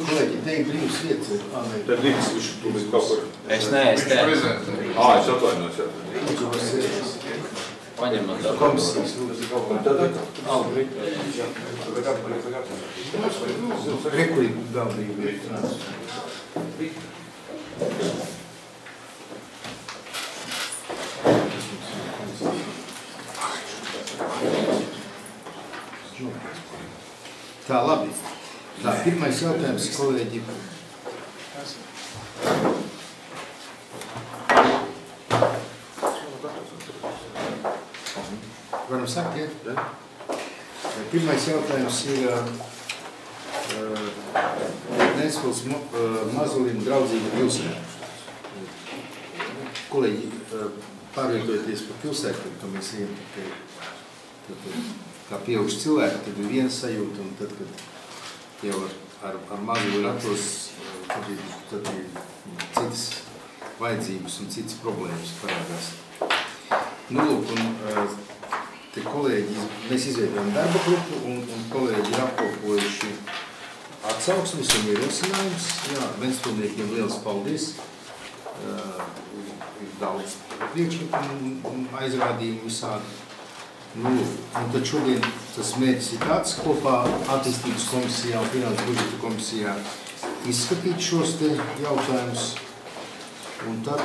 Kolēģi, te ir brīvs vietas. Te brīvs, viņš tu līdz kaut kur. Es te. Es atvainojos, jā. Paņemot tā. Komisijas. Rekurīgi galvīgi vietas. Tā, labi. Tā, pirmais jautājums, kolēģi. Varam sakt, ja? Pirmais jautājums ir Nespils Mazulim draudzīga pilsēta. Kolēģi, pārvietojoties pa pilsētu, kad mēs ejam kā pieauguši cilvēki, tad ir viena sajūta, un tad, kad jau ar Mazuli atos, tad ir citas vajadzības un citas problēmas parādās. Nu, lūk, un te kolēģi, mēs izveidojam darba grupu, un kolēģi ir apkopojuši atsauksmes un ierosinājumus. Jā, Ventspilniekiem liels paldies. Ir daudz priekšlikumu un aizrādījumu visādi. Nu, un tad šodien tas mērķis ir tāds, kopā attīstības komisijā un finanšu budžeta komisijā izskatīt šos te jautājumus un tad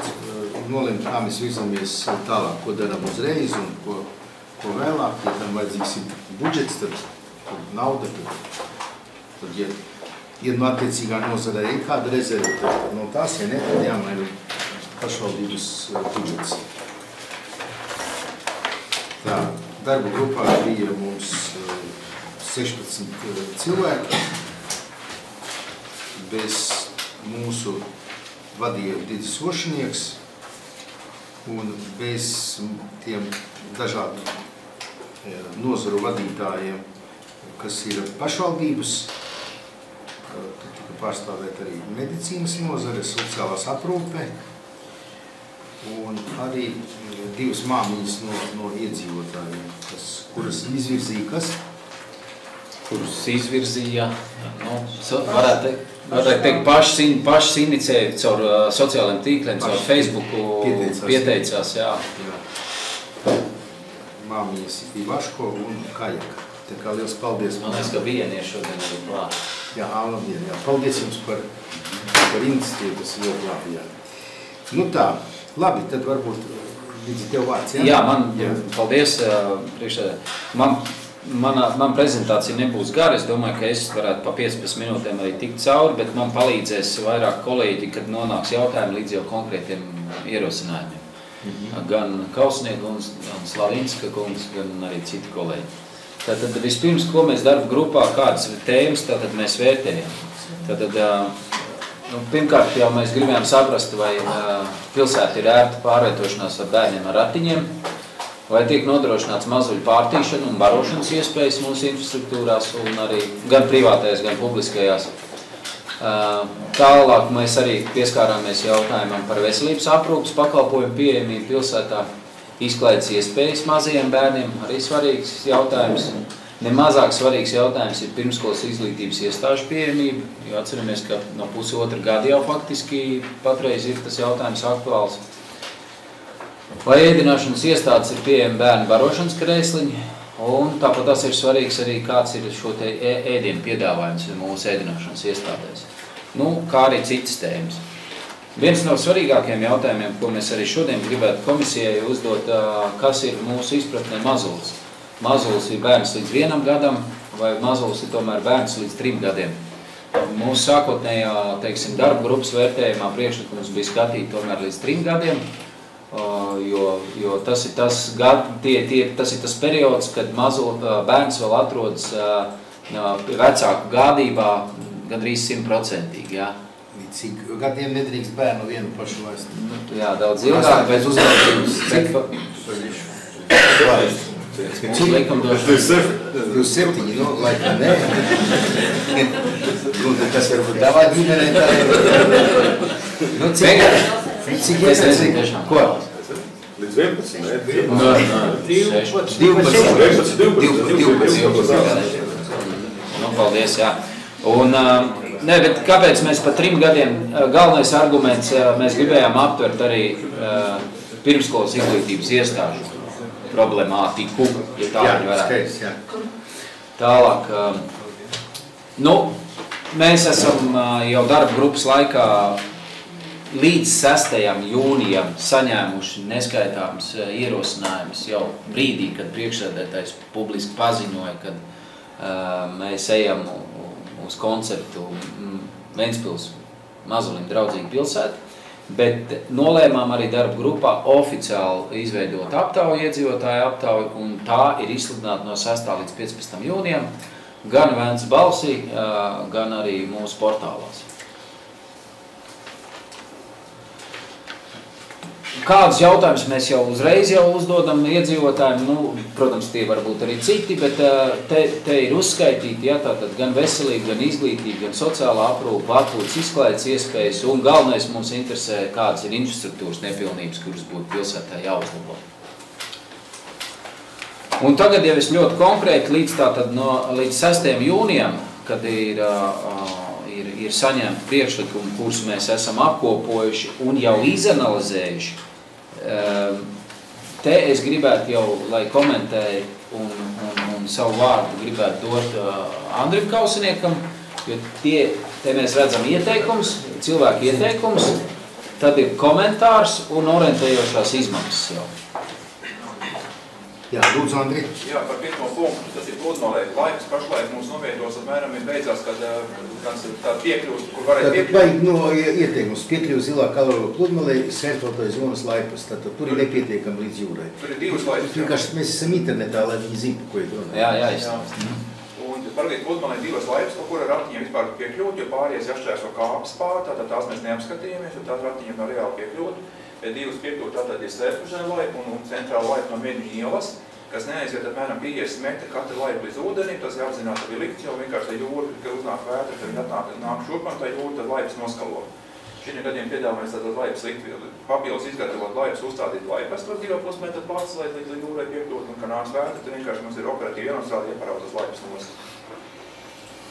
nolemt, kā mēs virzamies tālāk, ko darām uzreiz un ko vēlāk. Ja tam vajadzīgs ir budžets, tad nauda, tad ja no attiecīgā nozarē ir kāda rezerve, tad no tās, ja ne, tad jāmaina pašvaldības budžets. Tā. Darba grupā bija mums 16 cilvēki. Bez mūsu vadīja Didis Ošinieks un bez tiem dažādu nozaru vadītājiem, kas ir pašvaldības. Tur tika pārstāvēt arī medicīnas nozare, sociālās aprūpe un arī divas māmiņas no iedzīvotājiem, kuras izvirzīja kas? Kurus izvirzīja, varētu teikt, pašas inicēja caur sociālajiem tīkliem, caur Facebooku pieteicās, jā. Māmiņas Ivaško un Kajaka. Tā kā liels paldies. Man liekas, ka vienieši šodien arī klāt. Jā, labdien, jā. Paldies jums par iniciatīvu, tas ir ļoti labi, jā. Nu tā. Labi, tad varbūt līdz tev vārds, jā? Jā, paldies priekšsēdē. Man prezentācija nebūs gara, es domāju, ka es varētu pa 15 minūtēm arī tikt cauri, bet man palīdzēs vairāk kolēģi, kad nonāks jautājumi līdz jau konkrētiem ierosinājumiem. Gan Kausnieka kungs, gan Slavinska kungs, gan arī citi kolēģi. Tātad vispirms, ko mēs darba grupā, kādas tēmas tātad mēs vērtējam. Tātad, pirmkārt, jau mēs gribējām saprast, vai pilsēta ir ērta pārvietošanās ar bērniem ar ratiņiem, vai tiek nodrošināts mazuļu pārtīšana un barošanas iespējas mūsu infrastruktūrās, un arī gan privātajās, gan publiskajās. Tālāk mēs arī pieskārāmies jautājumam par veselības aprūpes pakalpojumu pieejamību pilsētā, izklaides iespējas mazajiem bērniem, arī svarīgs jautājums. Nemazāk svarīgs jautājums ir pirmskolas izglītības iestāžu pieejamība, jo atceramies, ka no pusotra gada jau faktiski patreiz ir tas jautājums aktuāls. Vai ēdināšanas iestādes ir pieejami bērnu barošanas krēsliņi, un tāpat tas ir svarīgs arī, kāds ir šo te ēdienu piedāvājums mūsu ēdināšanas iestādēs. Nu, kā arī citas tēmas. Viens no svarīgākajiem jautājumiem, ko mēs arī šodien gribētu komisijai uzdot, kas ir mūsu izpratnē mazulis. Mazulis ir bērns līdz 1 gadam, vai mazulis ir tomēr bērns līdz 3 gadiem. Mūsu sākotnējā, teiksim, darba grupas vērtējumā priekšlikums bija skatīt tomēr līdz 3 gadiem, jo tas ir tas periods, kad bērns vēl atrodas vecāku gādībā gandrīz 100%, jā. Cik gadiem nedrīkst bērnu vienu pašu laist? Jā, daudz ilgāk, bet uzraudzības. Cik likumdošana? 27, nu, laikā nē. Tas varbūt tavā ģimenē tā ir. Nu, cik iesaidzīgi? Ko? Līdz 11, ne? 12. Nu, paldies, jā. Un, Nē, bet kāpēc mēs pa 3 gadiem, galvenais arguments, mēs gribējām aptvert arī pirmskolas izglītības iestāžu problemātiku, ja tā viņi varētu. Tālāk, mēs esam jau darba grupas laikā līdz 6. jūnijam saņēmuši neskaitāmas ierosinājumus jau brīdī, kad priekšsēdētājs publiski paziņoja, kad mēs ejam uz koncertu Ventspils Mazulim draudzīga pilsēta, bet nolēmām arī darba grupā oficiāli izveidot aptauju, iedzīvotāju aptauju, un tā ir izsludināta no 6. līdz 15. jūnijam, gan Vēncas balsī, gan arī mūsu portālās. Kādus jautājumus mēs jau uzreiz uzdodam iedzīvotājiem, protams, tie varbūt arī citi, bet te ir uzskaitīti, tātad gan veselība, gan izglītība, gan sociālā aprūpa, atpūtas izklaides iespējas, un galvenais mums interesē, kādas ir infrastruktūras nepilnības, kuras būtu pilsētā jāuzlabo. Un tagad jau es ļoti konkrēti līdz 6. jūnijam, kad ir saņemti priekšlikumi, kurus mēs esam apkopojuši un jau izanalizējuši. Te es gribētu jau, lai komentēju un savu vārdu gribētu dot Andrim Kausiniekam, jo te mēs redzam ieteikums, cilvēku ieteikums, tad ir komentārs un orientējošās izmaksas jau. Jā, lūdzu, Andri. Jā, par pirmo punktu, tas ir pludmalē. Laiks pašlaik mums novietos, apmēram ir beidzās, kad tā piekļūst, kur varētu piekļūt. Vajag no ieteikums piekļūst zilā kaloro pludmalē, sērtotai zonas laipas, tad tur ir nepietiekami līdz jūrai. Tur ir 2 laipas. Vienkārši mēs esam internetā, lai viņi zina, ko ir runāt. Jā, izstāst. Un parādīt pludmalē 2 laipas, pa kura ratiņiem vispār piekļūt, jo pāries jāšķērso kāpes pār, tātad tās mēs neapskatījāmies, jo tās ratiņiem nav reāli piekļūt. 2 piekļūt tātad ir Sērpužēna laipa un centrāla laipa no Meņu ielas, kas neaiziet apmēram 50 metri katra laipa līdz ūdenim, tas jāapzināt, ka bija likts, jo vienkārši jūra, kad uznāk vētra, kad viņi nāk šurpam, tā jūra, tad laipas noskalo. Šiem gadiem piedāvājamies tātad laipas likt, papildus izgatavot laipas, uzstādīt laipas, tur 2,5 metru pārslēt līdz jūrai piekļūt, un kad nāks vētra, tad vienkārši mums ir operatīvi jānostrādā ieparautas laipas nost.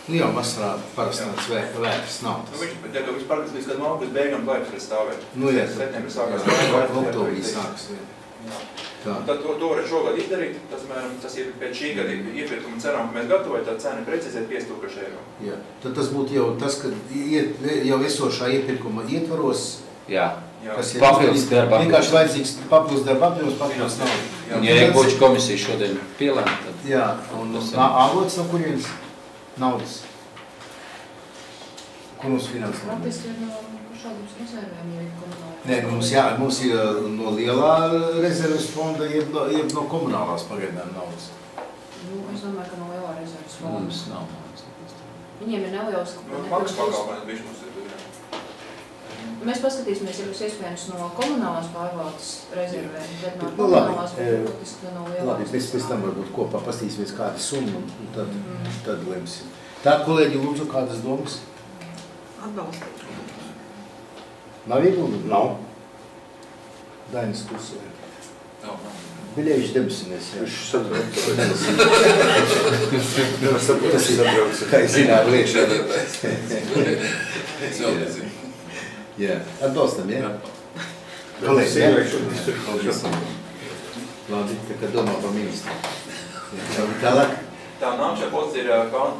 Jau vasarā parastāts vētras nav tas. Viņš parādās līdz kad augusta beigām laipas var stāvēt. Jā, septembrī sākās. Oktobrī sākas. Tad to varētu šogad izdarīt, tas ir pēc šī gada iepirkuma cenām, ka mēs gatavoju, tā cena precizēt 5000 eiro. Jā, tad tas būtu jau tas, ka jau esošā iepirkuma ietvaros, papildus darba. Vienkārši vajadzīgs papildus darba apjoms, papildus naudu. Un ja Iekoču komisija šodien pielēma, tad... Jā, un avots no kurienes naudas? Kur mums finansē? Praktiski ir no šādums rezervēm, ja ir komunālā. Nē, mums ir no lielā rezerves fonda, jeb no komunālās pagaidām naudas. Es domāju, ka no lielā rezerves fonda. Mums nav. Viņiem ir neliels... Maksas pakalpojums bišķi mums ir. Mēs paskatīsimies, ja būs iespējams no komunālās pārvaldes rezervēm, bet no Nu, komunālās būtiski no lielās. Labi, mēs pēc tam varbūt kopā pastīsimies kādu summu, un tad lemsim. Tā, kolēģi, lūdzu, kādas domas? Atbalstīt. Nav ieguldījumi? Nav. Dainis klusē. Nav. Biļevišs debesinies, jā. Viņš sabrauc. Tas ir, kā es zināt, liekšana. Es vēl nezinu. Jā, atbalstam, jā? Kolēģi, jā? Labi, tā kā domā par ministru. Tālāk? Tā nākšā posts ir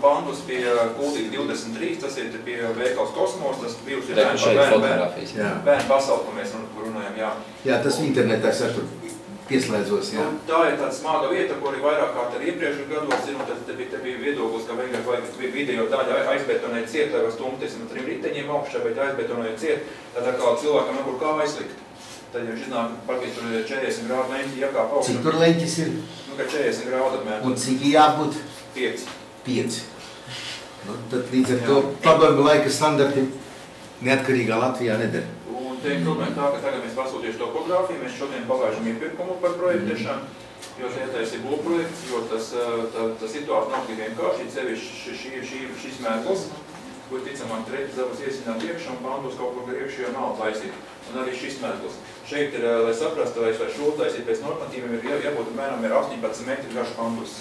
pandus pie Kuldīga 23, tas ir pie veikals Kosmos, tas bijus ir bērnu pasauli, ko mēs runājam, jā. Jā, tas internetā es tur pieslēdzos, jā. Tā ir tāda smaga vieta, kur ir vairāk kārt arī iepriekšu gados, un te bija viedoklis, ka vienkārši vajag video daļa aizbetonēt ciet, lai var stumties ar 3 riteņiem augšā, bet aizbetonēt ciet, tad kā cilvēkam nekur kā aizlikt. Tad jau iznāk, parkīt tur 40 grādu leņķi jākāp augšā. Cik tur leņķis ir? Nu, ka 40 grādu apmēram. Un cik jābūt? 5. 5. Nu, tad līdz ar to padomju laika standarti neatkarīgā Latvijā nedara. Un te ir problēma tā, ka tagad mēs pasūtījuši topogrāfiju, mēs šodien pagājušam iepirkumu par projektēšanu, jo ietais ir būvprojekts, jo tā situācija nav tik vienkārši, sevišķi šis mēsls, kur ticamāk treķis zavas iesināt iekšā un pandus kaut kur iekšā jau nav taisīt. Un arī šis mēsls. Šeit ir, lai saprastu, vai šo taisīt pēc normatīviem, ir jābūt apmēram 18 metri garš pandus.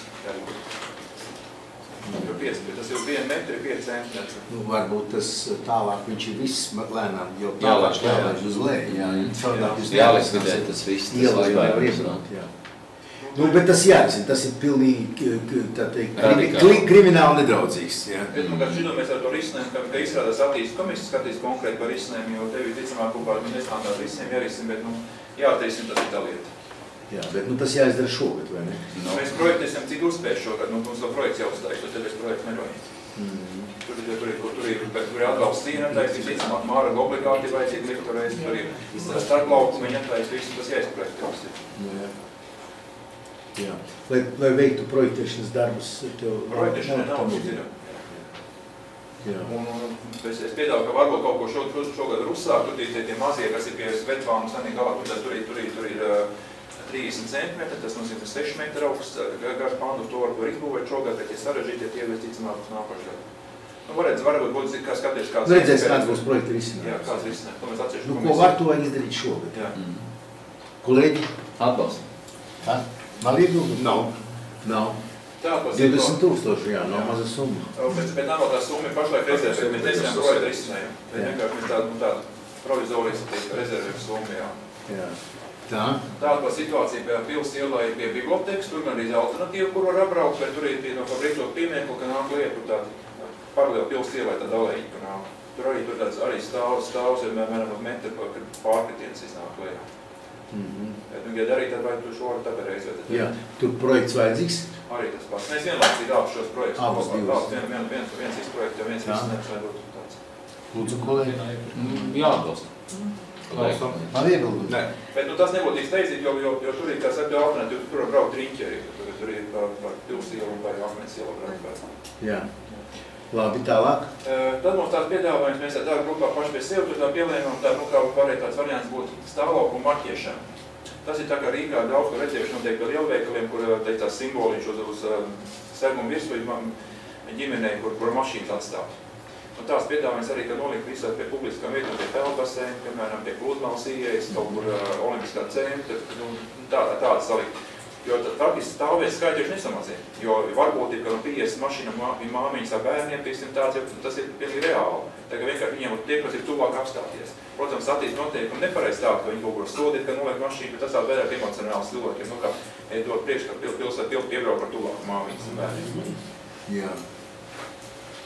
tas ir 1 metri 5 centimetri. Nu, varbūt tas tālāk viņš ir viss lēnām, jo tālāk jālaiž uz leju. Jālikvidē tas viss. Ielai var iebraukt, jā. Nu, bet tas jāzina, tas ir pilnīgi, tā teikt, krimināli nedraudzīgs, jā. Bet, nu, kad šķidomies ar to risinājumu, ka izstrādās attīstības komisijas skatīs konkrēti par risinājumu, jo tevi ticamāk kaut kādu nestandartu risinājumu jārisim, bet, nu, jāattīsim, tas ir tā lieta. Jā, bet, nu, tas jāizdara šogad, vai ne? No. Mēs projektēsim, cik uzspēj šogad, nu, mums to projekts jāuzstājas, jo tev es projektu nevajag. Tur ir atbalsts cīnētājs, visticamāk, māra obligāti vajadzīgi liktoreiz, tur ir starplaukumi, ņemtājs, visu tas jāizprojektēs. Jā. Lai veiktu projektēšanas darbus tev... Projektēšana nav mums ir. Un es piedāvu, ka varbūt kaut ko šogad var uzsākt, tur tie mazie, kas ir pie Svetvānu sanī galā, tur ir 30 centimetri, tas mums ir 6 metri augsts, garš pandus, to var izbūvēt šogad, bet tie sarežģītie tie visticamāk uz nākošajā. Nu, varbūt būtu, kā skaties, kāds... Redzēs, kāds būs projekta risinājums. Jā, kāds risinājums, to mēs atsevišķi komisiju. Nu, ko var to izdarīt šogad? Jā. Kolēģi? Atbalst. Nav iebildumi? Nav. 20 000, jā, nav maza summa. Bet nav tā summa pašlaik rezervē, mēs nezinām projekta risinājumu. Vienkārši mēs tādu provizorisku rezervējam summu, jā. Tāda situācija pie Pils ielā ir pie bibliotekas, tur arī alternatīva, kur var apbraukt, bet tur ir no fabrikto piemēklu, ka nāk lieta, tur tāda paralēli Pils ielai tāda dalēji, ka nāk. Tur arī stāvs ir mēram metri, kad pārkritiens iznāk lejā. Ja darīt, tad vai tu šo varu tāpēc reizēt? Jā, tur projekts vajadzīgs? Arī tas pats. Mēs vienlaicīgi dāvu šos projektus. Abas divas. Viens izprojekts, jo viens izsniegts vai būtu tāds. Lūdzu, kolēģi. Jāatbalst. Nav iebildumi? Nē. Bet tas nebūtu izteidzīgi, jo tur ir tās alternatīva, tur var braukt riņķeri, tur ir par Pils ielu vai Akmens ielu braukt. Jā. Labi, tālāk. Tad mums tāds piedāvājums, mēs tādā grupā paši pie sevi tur tā pielēmām, tā, kā varēja tāds variants būt stāvlauku marķiešana. Tas ir tā kā Rīgā daudz, ko redzējuši noteikti par lielveikaliem, kur tās simboliņš uz segumu virsmu ģimenei, kur mašīnas atstāt. Un tās piedāvājums arī, ka nolikt visā pie publiskām vietām, pie peldbaseina, piemēram, pie Plūdmalas ieejas, kaut kur olimpiskā centra, tādas salikt. Jo faktiski stāvvietas skaidrs nesamazina, jo varbūt ir, ka no 50 mašīnām māmiņas ar bērniem, tas ir pilnīgi reāli. Tā kā vienkārši viņiem tiek, kas ir tuvāk apstāties. Protams, attīst noteikumi nepareiz tā, ka viņi kaut kur sodīt, ka noliek mašīnu, bet tas vēl vairāk emocionāls cilvēkiem. Nu, kā dot priekš, ka pilsēta piebrauc par tuvāk māmiņas un bērniem. Jā.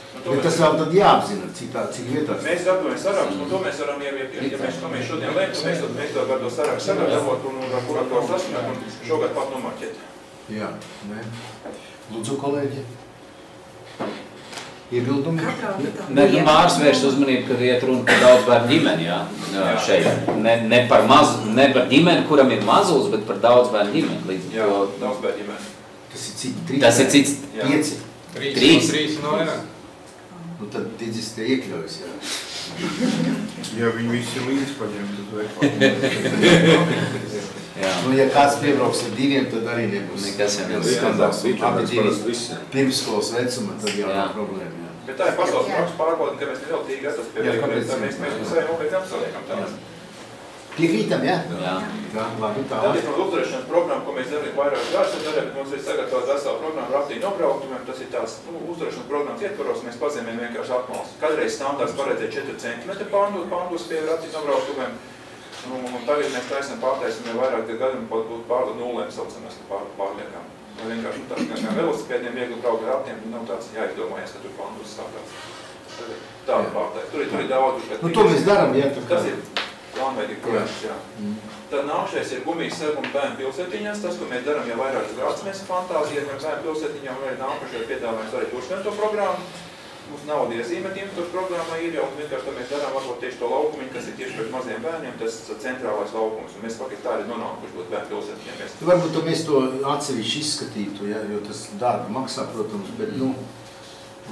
Bet tas vēl tad jāapzina, cik vietās. Mēs gatavojam sarakstu, un to mēs varam ieviepties. Ja mēs šodien lēktu, mēs to var to sarakstu sagatavot un ar kurā to sasniegt un šogad pat nomarķēt. Jā, nē. Lūdzu, kolēģi. Iebildumi? Mārs vērš uzmanību, kad iet runa par daudz bērnu ģimeni, jā, šeit. Ne par ģimeni, kuram ir mazuls, bet par daudz bērnu ģimeni. Jā, daudz bērnu ģimeni. Tas ir cits 5? 3 no vairāk. Nu tad ticis te iekļaujas, jā. Ja viņi visi līdz paņem, tad vajag. Nu, ja kāds piebrauks ar 2, tad arī nebūs. Nekas jau nebūs. Skandāls, abi 2 pirmskolas vecuma, tad jau nav problēma, jā. Bet tā ir pasaules praksa pārbauda, ka mēs neveltīgi gatavs pie veikaliem, tā mēs saviem nopietni apsaliekam tās. Piekrītam, jā? Jā. Labi, tā. Tad ir uzturēšanas programma, ko mēs darām vairāk gāršas darām, mums ir sagatavot veselu programmu raptīju nobraukumiem, tas ir tās uzturēšanas programmas ietvaros, mēs pazīmējam vienkārši apmals. Kadreiz standārts paredzēja 4 cm pandus pie raptīju nobraukumiem, un tagad mēs pārtaisam jau vairāk gadiem būt pārdu nulēm saucamies pārliekām. Vienkārši tā kā velosipēdiem viegli braukt ar raptiem, nav tāds jāizdomājies, ka tur pandus sākās. Tāda pārtaisa. Tur ir daudz. Nu, to mēs darām, jā. Tas ir plānveidīgi projekts, jā. Tad nākšais ir gumijas seguma bērnu pilsētiņās, tas, ko mēs darām jau vairākas gadus, mēs fantāzijām ar bērnu pilsētiņām, un arī nākušajā piedāvājums arī turpināt to programmu. Mums nauda iezīmētiem tur programmā ir jau, un vienkārši tā mēs darām varbūt tieši to laukumiņu, kas ir tieši pēc maziem bērniem, tas centrālais laukums, un mēs faktiski tā arī nonākuši būt bērnu pilsētiņām. Varbūt mēs to atsevišķi izskatītu, ja, jo tas darba maksā, protams, bet, nu,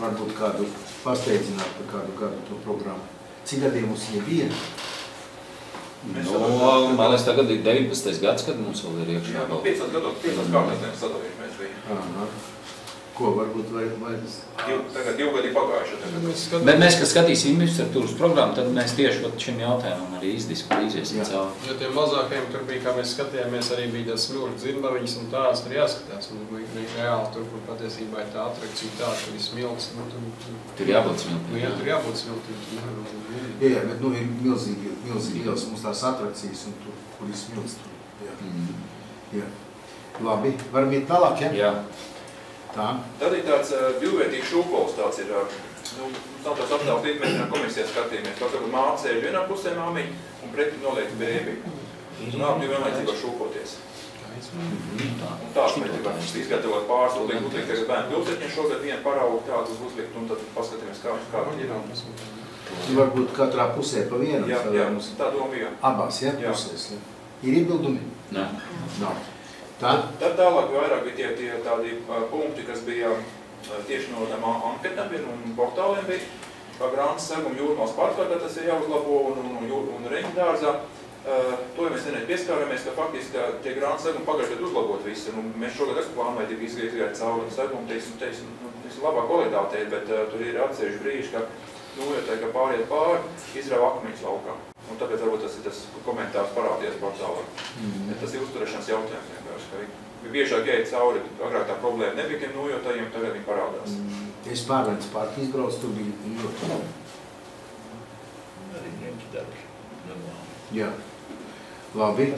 varbūt kādu pasteidzināt par kādu gadu to programmu. Cik gadiem mums viņa bija? Man liekas, tagad ir 19. gads, kad mums vēl ir iekšā. Jā, 5 gados kārtās sadalījuši mēs bija. Ko varbūt vai Tagad 2 gadi pagājuši. Bet mēs, kad skatīsim infrastruktūras programmu, tad mēs tieši šim jautājumam arī iziesim cauri. Jo tiem mazākajiem tur bija, kā mēs skatījāmies, arī bija tas smilšu dzirnaviņas un tās tur jāskatās. Un reāli tur, kur patiesībā ir tā atrakcija tā, tur ir smilts. Tur jābūt smiltim. Jā, tur jābūt smiltim. Jā, bet nu ir milzīgi liels mums tās atrakcijas un tur, kur ir smilts tur. Jā. Labi, varam iet tālāk, ja? Jā. Tā. Tad ir tāds divvērtīgs šūpols, tāds ir, nav tāds aptāvs līdz komisijā skatījāmies. Tāds, ka māte sēž vienā pusē māmiņa un pretī noliek bēbi. Un abi vienlaicīgi var šūpoties. Un tāds mēs gribam izgatavot pāris, uzlikt tagad bērnu pilsētņu šogad vienu paraugu tādus uzlikt un tad paskatīmies, kā viņi ir. Varbūt katrā pusē pa vienam. Jā, tā doma bija. Abās, ja? Pusēs, ja? Ir iebildumi? Nē. Nav. Tad tālāk vairāk bija tie tādi punkti, kas bija tieši no tām anketām un portāliem bija. Kā Grānas seguma Jūrmālas parkā, tas ir jāuzlabo un Reņģdārzā. To jau mēs pieskārāmies, ka faktiski tie Grānas segumi pagājuši uzlabot visi. Mēs šogad plānojam izgājāt cauri segumu, teiksim, labā kvalitātē, bet tur ir atsevišķi brīži, ka ka pāriet pāri, izrauj akmeņus laukā. Un tāpēc varbūt tas ir tas komentārs parādījies portālā. Tas ir uzturēšanas jautājums vienkārši. Biežāk iet cauri, agrāk tā problēma nebija tiem nojotājiem, tagad viņi parādās. Es pārvērts parku izbrauc, tur bija ļoti. Arī ņemts darbs. Jā. Labi.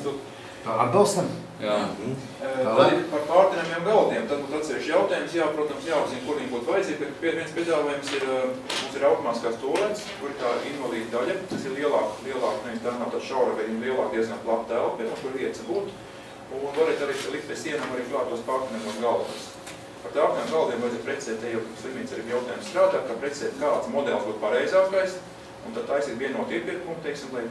Atbalstam? Jā. Tad ir par pārtinamiem galdiem. Tad būtu atsevišķi jautājums, protams, jāuzzina, kur viņi būtu vajadzīgi, bet viens piedāvājums ir, mums ir automātiskās tolēns, kur ir tā invalīda daļa, tas ir lielāk, tā nav tā šaura, bet viņa lielāk diezgan plata telpa, bet kur vietas būt. Un varētu arī likt pie sienām arī klāt tos pārtinamos galdus. Par tāpēc galdiem vajadzētu precizēt, te jau slimnīca arī jautājums strādāt, kā precizēt, kāds modelis būtu pareizākais, un tad taisīt vienot iepirkumu, lai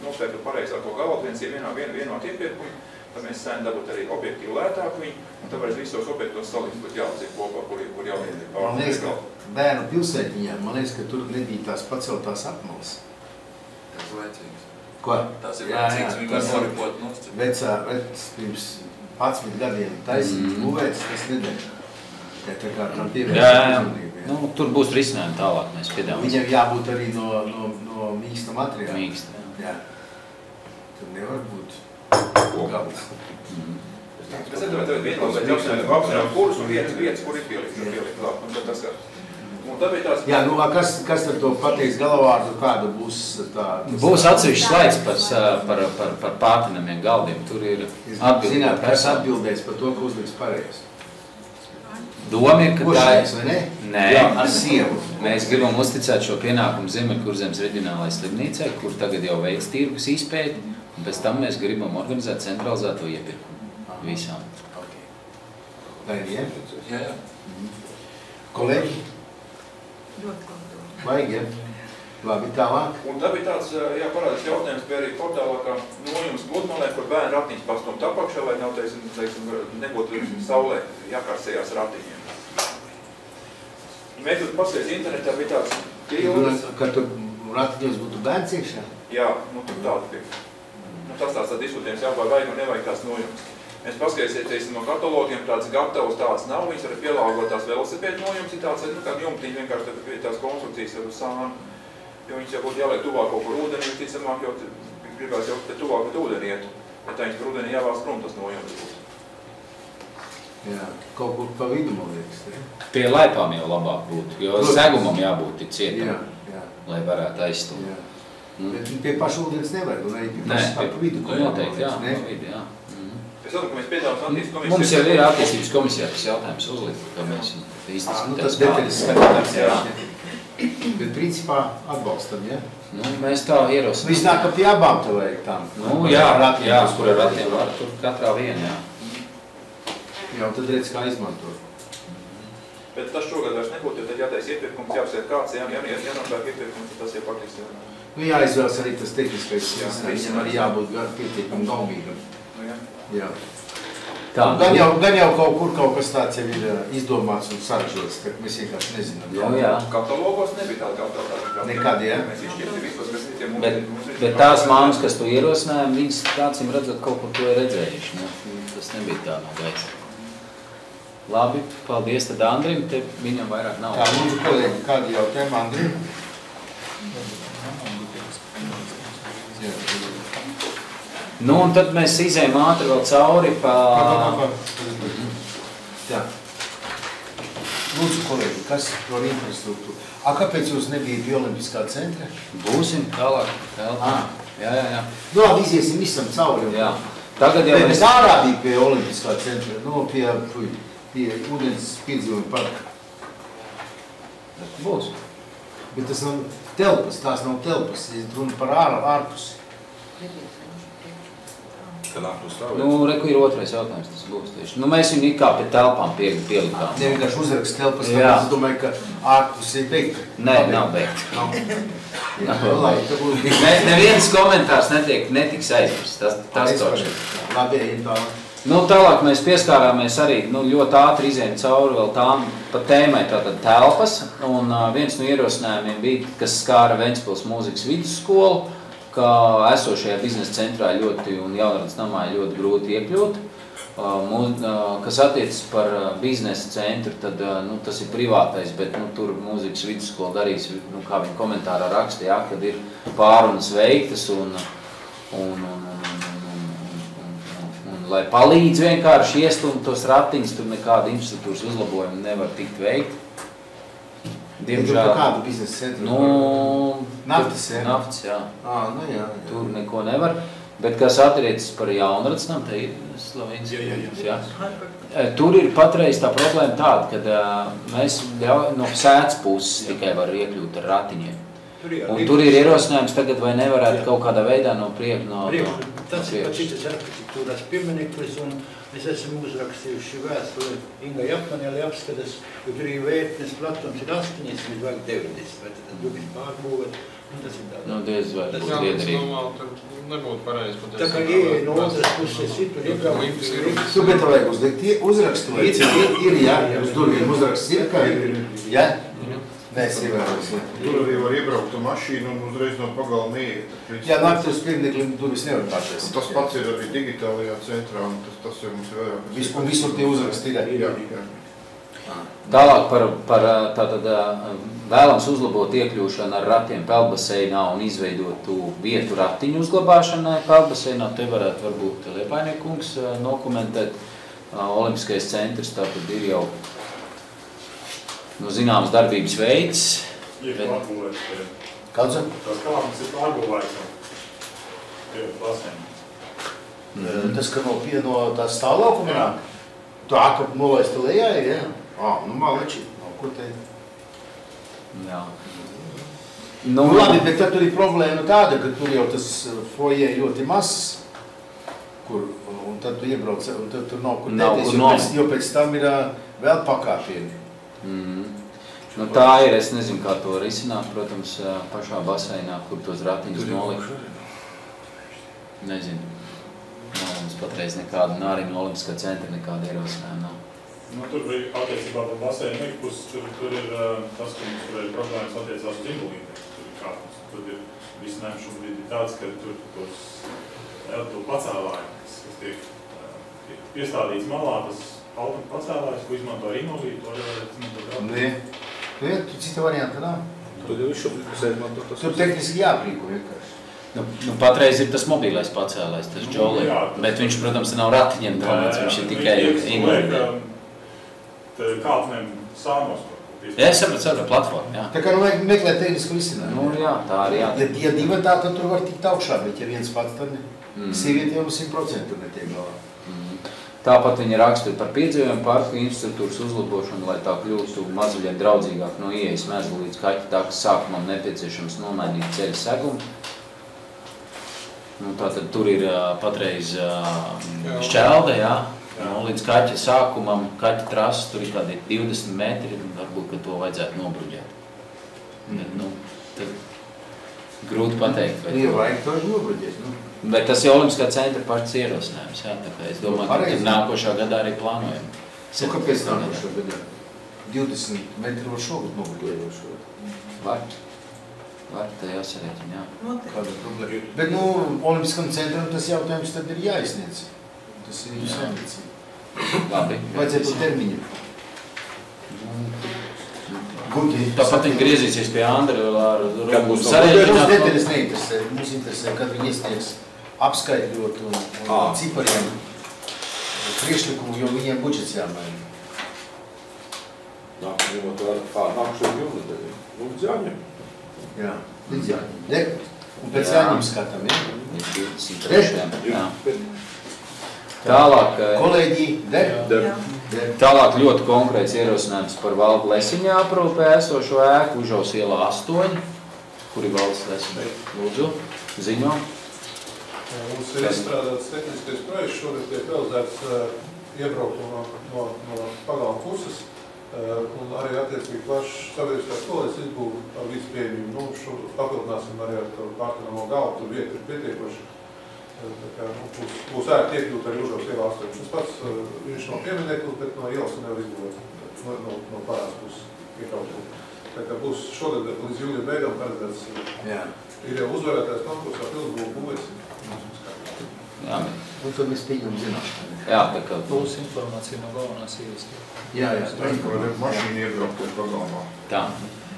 nospētu pareizāko galdu, vienot iepirkumu, tad mēs sēni dabūt arī objektīvi lētāku viņu, un tad varēs visos objektos salikt, būtu jāatzīst kopā, kur jāliek pārāk. Man liekas, ka bērnu pilsētiņā, man liekas, ka tur nebija tās paceltās apmales. Tas vajadzīgs. Ko? Tas ir vajadzīgs, viņi var noripot nost. Vecā, pirms 11 gadiem taisīt būvēts, tas nedēļ. Tā kā tam pievērst uzmanību. Nu, tur būs risinājumi tālāk, mēs piedāvājam. Viņam jābūt arī no mīksta materiāla. Mīksta, jā. Tur nevar būt galds. Es atvedu vienlaicīgi jautājumiem apzinām kurus un vietas, kur ir pielikt klāt. Un tas, un tad bija tās... Jā, nu, kas tad to pateiks galavārdu, kāda būs tā... Būs atsevišķi slaids par pārtinamiem galdiem. Tur ir atbildīgi. Zināt, kas atbildēs par to, ka uzliks pareizi. Doma ir, ka tā ir... vai ne? Nē. Jā, ar sievu. Mēs gribam uzticēt šo pienākumu Ziemeļkurzemes reģionālai slimnīcai, kur tagad jau veids tirgus izpēti, un pēc tam mēs gribam organizēt centralizēto iepirkumu visām. Tā ir, ja? Jā. Kolēģi? Ļoti labi. Vajag, ja? Labi, tālāk. Un tā bija tāds, parādās jautājums, bija arī portālā, ka nojums Gudmalē, kur bērni ratiņas pastumt apakšā, lai nav, teiksim, nebūtu saulē jākārsējās ratiņiem. Mēs tur paskaties internetā, bija tāds tīlis. Ka tur ratiņos būtu bērns iekšā? Jā, tur tāda bija. Tas tāds diskutējums jāpār vajag un nevajag tās nojums. Mēs paskatīsies no katalogiem, tāds gatavs tāds nav, viņas var pielāgot tās velosipēdu nojums, ir tāds, kā jumtiņi vienkārši tās konstrukcijas ar sānu. Jo viņas jau būtu jāliek tuvāk kaut kur ūdenī, ticamāk jau gribās jau tuvāk pat ūdeni iet. Bet tā viņas par ūdeni jāvāc prom tas nojums būs. Jā, kaut kur pa vidu, man liekas. Pie laipām jau labāk būtu, jo segumam jābūt cietam, jā. Lai varētu aizstūt. Jā. Bet pie paša ūdens nevajag, un arī pie Nē, paša pa vidu. noteikti, jā, pa vidu, jā. Es saprotu, ka mēs piedāvājam attīstības komisiju. Mums jau ir attīstības komisijā tas jautājums uzlikt, ka mēs Nu, tas detaļas skatās, jā. Bet principā atbalstam, ja? Nu, mēs tā ierosinām. Viss nāk, ka pie abām te vajag tam. Nu, jā, kur ar ratiem var, tur katrā viena, jā. Jā, un tad redz, kā izmantot. Bet tas šogad vairs nebūtu, jo tad jātais iepirkums, jāapsiet kāds, jānopērk iepirkums, tas ir faktiski. Nu, jāizvēlas arī tas tehniskais, viņam arī jābūt pietiekam gaumīgam. Jā. Gan jau kaut kas tāds jau ir izdomāts un saražots, ka mēs vienkārši nezinām. Jā. Katalogos nebija tāda katalogos. Nekādi, jā? Mēs izšķirti visos, kas ir tiem Bet tās māmas, kas to ierosināja, viņas tācim redzot kaut kur to ir redzējuši. Tas nebija tā no gaisa. Labi, paldies tad Andrim, te viņam vairāk nav. Tā, lūdzu, kolēģi, kādi jautājumi Andrim? Nu, un tad mēs izējām ātri vēl cauri pa... Jā. Lūdzu, kolēģi, kas par infrastruktūru? Kāpēc jūs nebija pie Olimpiskā centra? Būsim tālāk. Jā. Nu, labi, iziesim visam cauri. Jā. Tagad jau mēs ārā bija pie Olimpiskā centra, nu, pie ūdens piedzīvojuma parka. Būs. Bet tas nav telpas, tās nav telpas, runa par ārpusi. Nu, reku ir otrais jautājums, tas būs tieši. Nu, mēs viņu kā pie telpām pielikām. Ne vienkārši uzrakst telpas, tāpēc es domāju, ka ārpusi ir beigta. Nē, nav beigta. Neviens komentārs netiks aizmirsts, tas toši. Labi, ejam tālāk. Nu, tālāk mēs pieskārāmies arī ļoti ātri izējām cauri vēl tām pa tēmai tātad telpas. Un viens no ierosinājumiem bija, kas skāra Ventspils mūzikas vidusskolu, ka esošajā biznesa centrā un Jaunradas namā ļoti grūti iekļūt. Kas attiecas par biznesa centru, tad tas ir privātais, bet tur mūzikas vidusskola darīs, kā viņa komentārā raksta, kad ir pārunas veiktas un lai palīdz vienkārši iestumt tos ratiņus, tur nekāda infrastruktūras uzlabojuma nevar tikt veikt. Diemžēl. Kādu biznesa centru? Naftas, jā? Naftas, jā. Nu jā. Tur neko nevar. Bet kas attiecas par Jaunradas namu, te ir Slovenijas. Jā. Tur ir patreiz tā problēma tāda, ka mēs no sēdz puses tikai var iekļūt ar ratiņiem. Un tur ir ierosinājums tagad, vai nevarētu kaut kādā veidā no priekšu. Tas ir pat citas arhitektūras piemineklis, un mēs esam uzrakstījuši vēstuli Ingai Japmanē, lai apskatās, jo tur ir vērtnes platums ir 80, bet vajag 90, vai tad dubis pārbūvēt, un tas ir tāds. Nu, diez vai būs liederīgi. Tur nebūtu pareizi patiesībā. Tā kā ieeja no otras puses ir, tur iebraukt. Tu, bet vajag uzlikt uzrakstu, vai ir, jā, uz durvīm uzraksts ir, kā ir, jā? Nē, es ievērosim. Tur arī var iebraukt to mašīnu un uzreiz no pagalma ieiet. Jā, nākt uz pirmniekli, durvis nevar pārties. Tas pats ir arī digitālajā centrā, un tas jau mums ir vairāk. Un visur tie uzraksti ir. Jā. Tālāk par tātad vēlams uzlabot iekļūšanu ar ratiem peldbaseinā un izveidotu vietu ratiņu uzglabāšanai peldbaseinā. Te varētu varbūt Liepainiekungs nokomentēt. Olimpiskais centrs tātad ir jau zināms darbības veids. Ir pārbūvēts. Kāds? Tas kāpnes ir pārbūvēts. Tas, ka no tās stāvlaukuma nāk? Tā, ka nolaista lejā ir, jā? Nu, maleči, ko te? Jā. Nu, labi, bet tad tur ir problēma tāda, ka tur jau tas foje ļoti mazs, un tad tu iebrauc, un tad tur nav kur dēties, jo pēc tam ir vēl pakāpieni. Nu, tā ir, es nezinu, kā to risināt, protams, pašā baseinā, kur tos ratiņus nolikt. Nezinu. Mums patreiz nekāda Nārina Olimpiskā centra nekāda ierosinājuma nav. Tur bija attiecībā par baseinu puses, tur ir tas, ka mums tur ir problēmas attiecās uz invulītiem. Tur ir kāpnes. Tur ir risinājums šobrīd tāds, ka tur to pacēlāju, kas tiek piestādīts malā, tas automa pacēlājs, ko izmanto ar invulītu, to arī izmanto. Nē, tur cita varianta nav. Tur jau visu pusēt man tas. Tur tehniski jāprīko vienkārši. Nu, patreiz ir tas mobilais pacēlājs, tas Jolly, bet viņš, protams, nav ratiņiem domāts, viņš ir tikai invulītiem. Kāpnēm sānos. Jā, es sapratu platformu, jā. Tā kā vajag meklēt tehnisku risinājumu. Nu, jā, tā arī jā. Ja divi tā, tad tur var tikt augšā, bet ja viens pats, tad ne. Sievieti jau 100% tur netiek galā. Tāpat viņa raksta par piedzīvojumu parku infrastruktūras uzlabošanu, lai tā kļūtu mazuļiem draudzīgāk no ieejas mezgla līdz kaķa takas sākumam nepieciešams nomainīt ceļa segumu. Tātad tur ir patreiz šķelde, jā. Līdz kaķa sākumam, kaķa trases, tur ir kādi 20 metri, varbūt, ka to vajadzētu nobruģēt. Bet, tad grūti pateikt. Vajag to nobruģēt, Bet tas ir Olimpiskā centra pašs ierosinājums, jā, tā kā es domāju, ka nākošā gadā arī plānojam. Kāpēc nākošā gadā? 20 metri var šogad nobruģēt? Var, tā jāsarēķina, jā. Kāda problēma? Bet, Olimpiskam centram tas jautājums tad ir jāizsniedz. Tas ir saimniecība. Labi. Vajadzētu termiņu. Guti. Tāpat viņi griezīsies pie Andra vēl ar Mums detaļas neinteresē. Mums interesē, kad viņi iesniegs apskaitļot un cipariem priekšlikumu, jo viņiem budžets jāmaina. Nākušo pilnedēļ. Mums jāņem. Jā, līdz jāņem. Un pēc jāņem skatām, ja? Jā. Tālāk, kolēģi, tālāk ļoti konkrēts ierosinājums par Valda Lesiņā aprūpē esošo ēku Užaus ielā 8. Kuri Valds Lesiņā? Lūdzu, ziņo. Mums ir izstrādāts tehniskais projekts, šoreiz tiek realizēts iebraukuma no pagalma puses, un arī attiecīgi plašs sabiedriskās kolēģis izbūvu ar līdz pieejamību. Nu, šo papildināsim arī ar pārtenamo galvu, tur vieta ir pietiekoši. Tā kā būs ērti iekļūt arī Užaus ielā 8. Tas pats viņš nav piemineklis, bet no ielas nevar izbūvēt, no pārās puses iekļūt. Tā kā būs šodien līdz jūlija beigām paredzēts, ir jau uzvarētājs konkursā pilsbūvu būvēs. Jā. Un to mēs pieņemam zināt. Jā, tā kā būs informācija no galvenās ielas. Jā. Mašīna iebraukt pie pagalmā. Tā,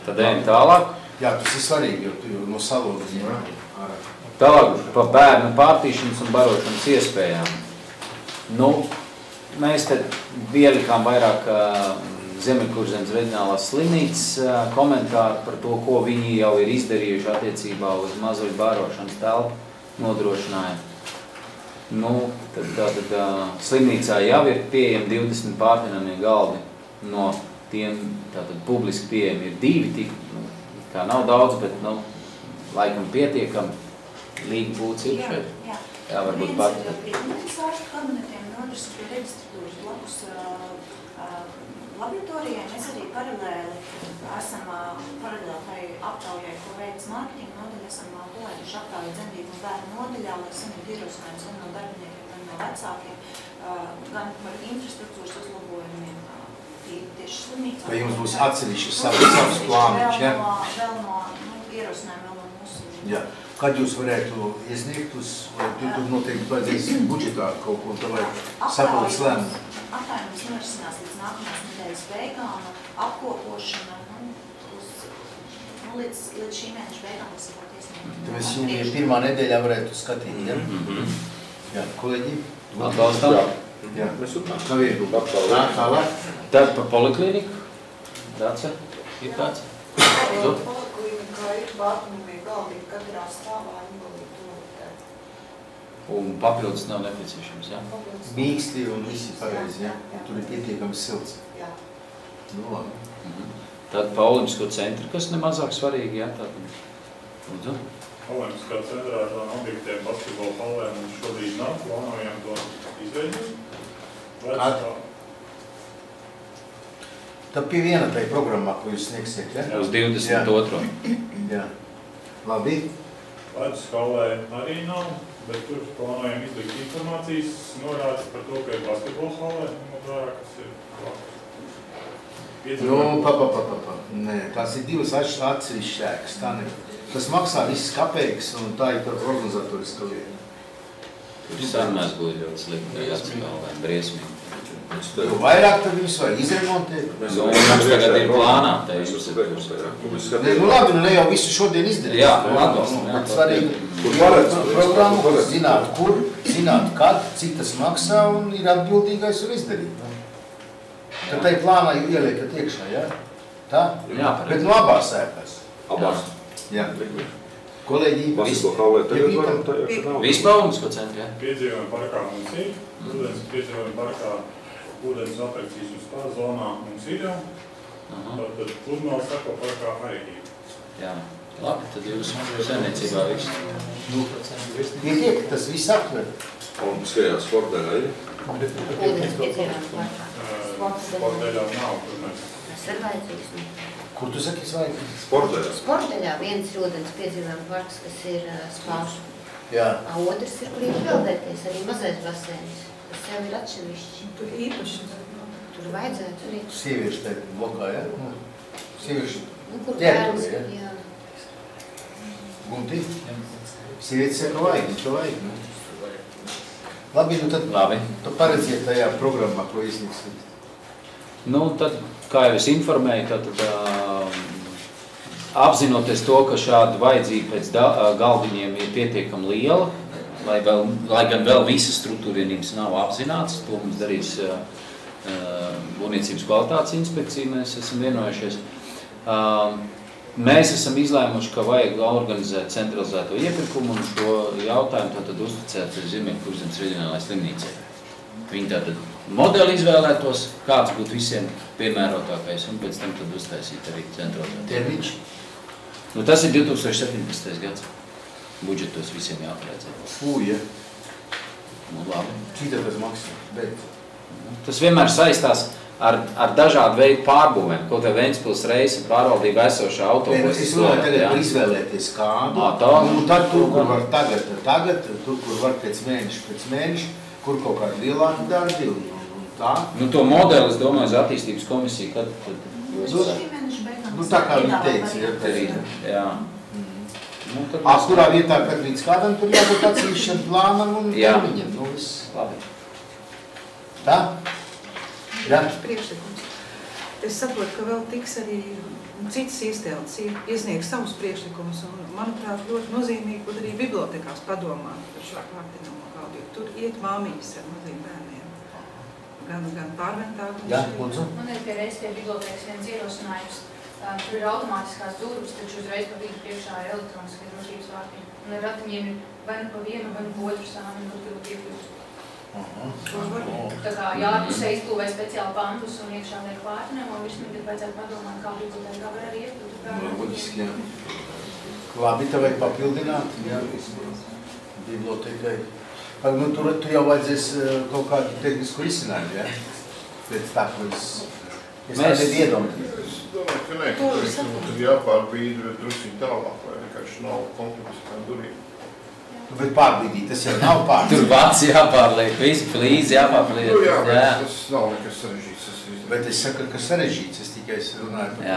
tad ejam tālāk. Jā, tas ir svarīgi, jo tu no salodas ārā. Tālāk par bērnu pārtīšanas un barošanas iespējām. Nu, mēs te ielikām vairāk Ziemeļkurzemes reģionālās slimnīcas komentāru par to, ko viņi jau ir izdarījuši attiecībā uz mazuļu barošanas telpu nodrošinājumu. Nu, tad slimnīcā jau ir pieejami 20 pārtinamie galdi. No tiem tātad publiski pieejami ir 2, tik, kā nav daudz, bet, laikam pietiekami. Līga būtu ir šeit? Jā, varbūt pat. Viens ir pieminēts ārstu kabinetiem, otrs ir pie reģistratūras blakus laboratorijai. Mēs arī paralēli esam arī aptaujai, ko veids mārketinga nodaļa, esam kolēģuši aptauju dzemdību un bērnu nodaļā, lai saņemtu ierosinājums gan no darbiniekiem, gan no vecākiem, gan par infrastruktūras uzlabojumiem tieši slimnīcā. Vai jums būs atsevišķi savs plāniņš, ja? Vēl no ierosinājumi vēl no mūsu. Jā. Kad jūs varētu iesniegt uz, vai tur noteikti vajadzēs budžetā kaut ko, tā vajag sapulces lēmumu? Aptājums norisinās līdz nākamās nedēļas beigām, apkopošana, līdz šī mēneša beigām tas būtu iesniegt. Tad mēs viņu pirmā nedēļā varētu skatīt, ja? Jā, kolēģi? Atbalstam? Jā. Mēs runājam. Nav viegli. Tālāk. Tad par polikliniku? Dāca? Ir tāds? Poliklinikā ir bārtumie galdi katrā stāvā invalīdu novietē. Un papildus nav nepieciešams, jā? Mīksti un visi pareizi, ja? Tur ir pietiekami silts. Jā. Nu, labi. Tad pa Olimpisko centru, kas nemazāk svarīgi, jā? Tātad, lūdzu? Olimpiskā centrā ar objektiem basketbola hallēm mums šobrīd nav, plānojam to izveidot. Tad pie viena tai programmā, ko jūs sniegsiet, ja? Uz 22. Jā. Labi. Ledus hallē arī nav, bet tur plānojam izlikt informācijas norādes par to, ka ir basketbola hallē, vērā, kas ir klāts. Nu, Nē, tās ir divas atsevišķas ēkas, tā ne. Tas maksā viss kapeikas un tā ir par organizatoriska lieta. Tur sarunās būtu ļoti slikti, jāatspēlēm briesmīgi. Jo vairāk tad viņus vajag izremontēt. Mums tagad ir plānā, te Nē, nu labi, ne jau visu šodien izdarīt. Jā, atbalstam. Bet svarīgi programmu, zināt kur, zināt kad, cik tas maksā un ir atbildīgais un izdarīt. Tad tai plānā ieliekat iekšā, jā? Tā? Jā, bet no abās ēkās. Abās? Jā. Kolēģi, vispār Olimpisko centru, jā? Piedzīvojumi parkā mums ir, ūdens piedzīvojumi parkā, ūdens atrakcijas uz tā zonā mums ir jau, tad pludmales sako parkā arī ir. Jā, labi, tad jūs saimniecībā viss. Pietiek, tas viss aptver. Olimpiskajā sportēļā ir? Ūdens piedzīvojumi parkā. Sportēļā nav, tur mēs. Tas ir vajadzīgs. Kur tu saki svaigi? Sportēļā. Sporteļā viens ir ūdens piedzīvojumi parks, kas ir spāšu. Jā. Otrs ir, kur ir peldēties, arī mazais basēnis. Tas jau ir atšķirvišķi. Tur īpaši. Tur vajadzētu arī. Sieviešu te blokā, jā? Sieviešu Kur ģērbtuve, bērns, jā? jā. Gunti? Sievietes saka vajag, viņš to vajag. Labi, nu tad tu paredziet tajā programmā, ko izniegsim. Nu, tad, kā jau es informēju, tad apzinoties to, ka šāda vajadzība pēc galdiņiem ir pietiekami liela, lai gan vēl visas struktūrvienības nav apzināts, to mums darīs Būvniecības kvalitātes inspekcija, mēs esam vienojušies. Mēs esam izlēmuši, ka vajag organizēt centralizēto iepirkumu un šo jautājumu tad uzticēt Ziemeļkurzemes reģionālajai slimnīcai. Viņi tātad modeli izvēlētos, kāds būtu visiem piemērotākais, un pēc tam tad uztaisīt arī centralizēto. Termiņš? Nu, tas ir 2017. gads. Budžetos visiem jāaprēcē. Ja. Nu, labi. Cik tad tas maksā? Bet. Tas vienmēr saistās ar dažādu veidu pārbūvēm. Kaut vai Ventspils reisa pārvaldība esošā autobus. Es domāju, tagad var izvēlēties kādu. Un tad tur, kur var tagad, tur, kur var pēc mēneša, kur kaut kāda lielāka darbi un tā. Nu, to modeli, es domāju, uz attīstības komisiju, kad nu, tā kā viņi teica, jā. Nu, kurā vietā, kad līdz kādam tur jābūt atsevišķam plānam un termiņam. Nu, viss labi. Tā? Jā. Priekšlikums. Es saprotu, ka vēl tiks arī citas iestādes iesniegs savus priekšlikumus, un, manuprāt, ļoti nozīmīgi būtu arī bibliotekās padomāt par šo pārtinomo galdu, jo tur iet māmītes ar maziem bērniem. Gan pārventā, gan jā, lūdzu. Man ir pie bibliotekas viens ierosinājums. Tur ir automātiskās durvis, taču uzreiz pa vidu priekšā ir elektroniskie drošības vārti. Un ar ratiņiem ir vai nu pa vienu, vai nu pa otru sāni, kur tur piekļūst. Tā kā jāpusē izplūvē speciāli pandus un iekšā liek vārtinēm, un virsmīgi tad vajadzētu padomāt, kā bibliotēkā var arī iekļūt. Loģiski, jā. Labi, tā vajag papildināt, jā, bibliotekai. Nu, tur jau vajadzēs kaut kādu tehnisku risinājumu, jā? Pēc tā, ko es tādi iedomāju. Es domāju, ka nē, ka tur jāpārbīda drusciņ tālāk, vai vienkārši nav kompromisā durīm. Bet pārbīdīt, tas jau nav pārbīdīt. Tur vats jāpārliek, visi plīzi jāpārliek. Nu jā, bet tas nav nekas sarežģīts. Bet es saku, ka sarežģīts, es tikai runāju par to,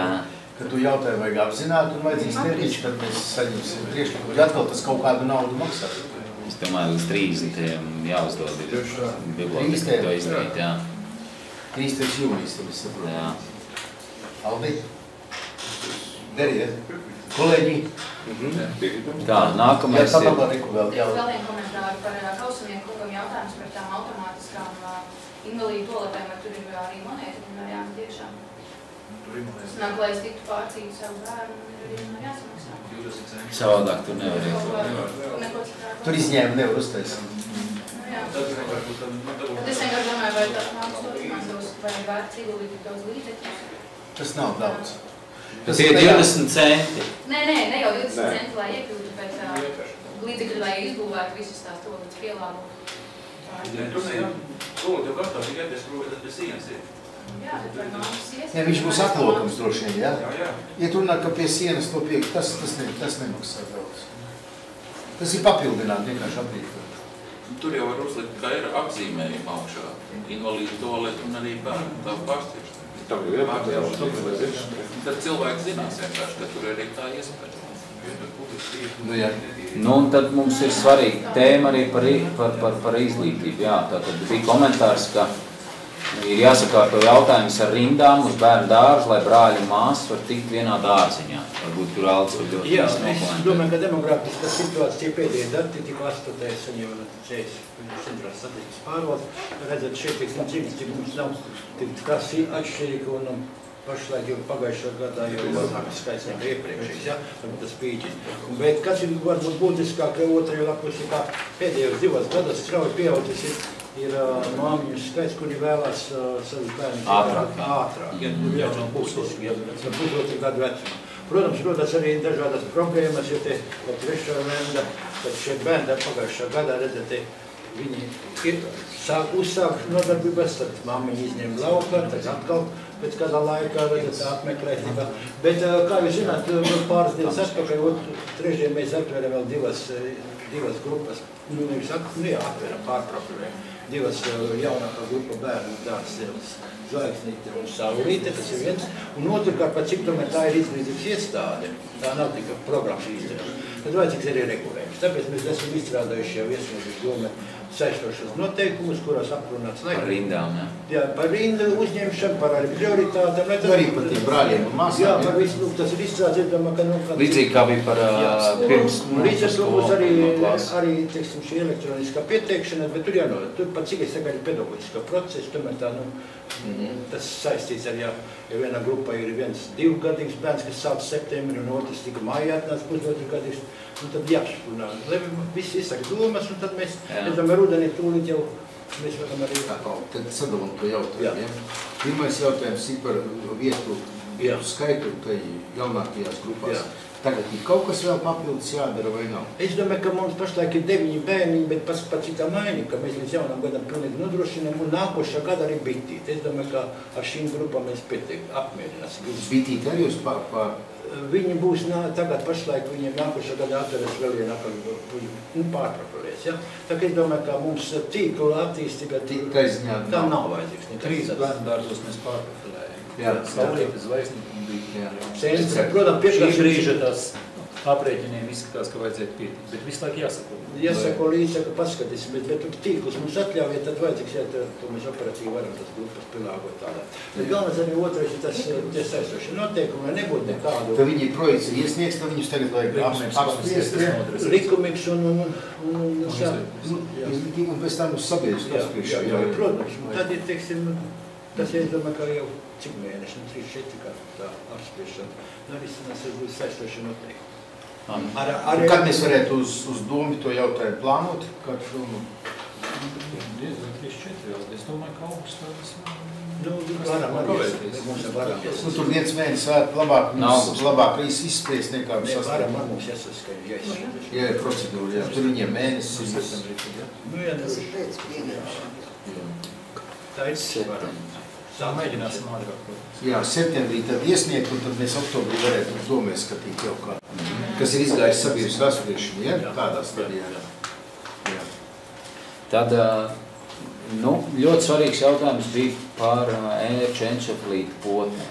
ka tu jautājumu vajag apzināt un vajadzīs termiņš, kad mēs saņemsim priekšlikumu. Atkal tas kaut kādu naudu maksā. Es domāju, uz 30. jāuzdod ir biblioteka to izdarīt, jā. 30. jūnijas, tad es saprotu. Jā. Aldi? Deriet? Kolēģi? Tā, nākamais ir... Vēl vienu komentāru par Kausumieku kungam jautājums par tām automātiskām invalīdu toaletēm, vai tur ir arī monēti, un var jāmet iekšā. Nāk, lai es tiktu pārcīt savu bērnu, un ir arī jāsamaksā. Savādāk tur nevar iet. Tur izņēmu nevar uztaisīt. Jā. Tad es vienkārši domāju, vai tā mākas to izmantos, vai vērts ieguldīt tos līdzekļus. Tas nav daudz. Tas ir 20 centi. Nē, ne jau 20 centi, lai iekļūtu, bet līdzekļi, lai izbūvētu visas tās toaletes pielāgot. Tur ne jau, toalete jau gatavs, tikai pie sienas ir. Jā, bet vai māmas ies? Jā, viņš būs atlokams droši vien, jā? Jā. Ja tur runā, ka pie sienas to piek, tas nemaksā daudz. Tas ir papildināt, vienkārši aprīkot. Tur jau var uzlikt, ka ir apzīmējumi augšā. Invalīdu toalete un arī bērnu, tā pārstīšana. Tad cilvēki zinās vienkārši, ka tur arī tā iespēja. Nu, jā. Nu, un tad mums ir svarīga tēma arī par izglītību. Jā, tātad bija komentārs, ka ir jāsakārto jautājums ar rindām uz bērnu dārzu, lai brāļi un māsas var tikt vienā dārziņā. Varbūt tur Aldis var ļoti jā, es domāju, ka demografiskā situācija pēdējie dati tika astotēs un centrās statistikas pārvaldes. Redzat, šeit ir cimds, cik mums nav tik kas atšķirīgi un pašlaik jau pagājušā gadā jau mazāks skaits nekā iepriekšējais, jā, tas pīķis. Bet kas ir varbūt būtiskāk, otrajā lapus ir kā pēdējos 2 gados strauji pieaudzis ir māmiņu skaits, kuri vēlās savus bērnus ātrāk, ja jau nav būtiski, ja pusotru gadu vecumā. Protams, rodas arī dažādas problēmas, jo te trešā venda, kad šie bērni pagājušā gadā, redzat, viņi uzsāk nodarbības, tad māmiņi izņem laukā, tad atkal pēc kādā laikā, redzat, apmeklētībā. Bet, kā jūs zināt, pāris dienas atpakaļ, trešdien mēs atvēram vēl divas grupas, atvēram pārprofilēm. 2 jaunākā grupa bērnu dārs Zvaigznīte un Saulīte, tas ir viens. Un otrkārt, par cik tomēr tā ir izglītības iestāde, tā nav tikai programmas izstrāde. Tad vajadzīgs arī regulējums. Tāpēc mēs esam izstrādājuši jau iesnieguši domu saistošas noteikumus, kurās aprunāts laikam. Par rindām, jā. Jā, par rindu uzņemšanu, par arī prioritātēm. Arī par tiem brāļiem un māsām. Jā, par visu, tas ir izstrāds, es domāju, ka... Līdzīgi kā bija par pirms līdz ar to būs arī, teiksim, šī elektroniskā pieteikšana, bet tur jānodot. Tur pat cik es tagad pedagoģiskā procesa, tomēr tā, tas saistīts ar, ja vienā grupā ir viens 2-gadīgs bērns, kas sāc septembrī, un otrs tika mājā atnāc pusotru-gadīgs, un tad jāapsprunā. Lai visi izsaka domas, un tad mēs, es domāju, rudenī tūlīt jau mēs varam arī... Tad sadalām to jautājumu, ja? Pirmais jautājums ir par vietu skaitu tai jaunākajās grupās. Tagad ir kaut kas vēl papildus jādara vai nav? Es domāju, ka mums pašlaik ir 9 bērni, bet pats citā maiņa, ka mēs līdz jaunam gadam pilnīgi nodrošinām, un nākošā gada arī bitīt. Es domāju, ka ar šīm grupām mēs apmierināsim. Bitīt arī jūs Viņi būs tagad pašlaik, viņiem nākošā gada atveras vēl pārprofilēs, ja? Tā kā es domāju, ka mums tīkla attīstība tā nav vajadzīgs. 3 bērnu dārzos mēs pārprofilējam. Jā, Saulietes, Zvaigznīte un Bija. Protams, šī brīža tās aprēķiniem izskatās, ka vajadzētu pietikt, bet visu laiku jāsako. Jāsako līdzi, ka paskatīsimies, bet tīklus mums atļauj, ja tad vajadzīgs, ja to mēs operatīvi varam tas grupas pilāgot tādā. Bet galvenais arī otrais ir tas saistoši noteikumi, lai nebūtu nekādu... Tad viņi projekts ir iesniegs, tad viņus tagad vajag apspriest. Likumīgs un pēc tam uz sabiedrisku apspriešanu. Jā, protams. Tad ir, teiksim, tas ir, domāju, ka jau cik mēneši, 3-4 kā tā apspriešana. Arī sanās ir būs saistoši noteikumi. Kad mēs varētu uz domu to jautājumu plānot? Kādu filmu? Diezgan 3-4 vēl. Es domāju, ka augustā varam. Tur viens mēnesis labāk izspriest nekā varam, mums jāsaskaņa, jā, procedūra, jā. Tur viņiem mēnesis. Tas ir pēc pieņemšana. Tā ir varam. Tā mēģināsim ātrāk. Jā, septembrī tad iesniegt, un tad mēs oktobrī varētu uz domē skatīt jau kā. Kas ir izgājis sabiedrisku apspriešanu, ja? Tādā stadijā. Tad, ļoti svarīgs jautājums bija par ērčencefalītu potēm.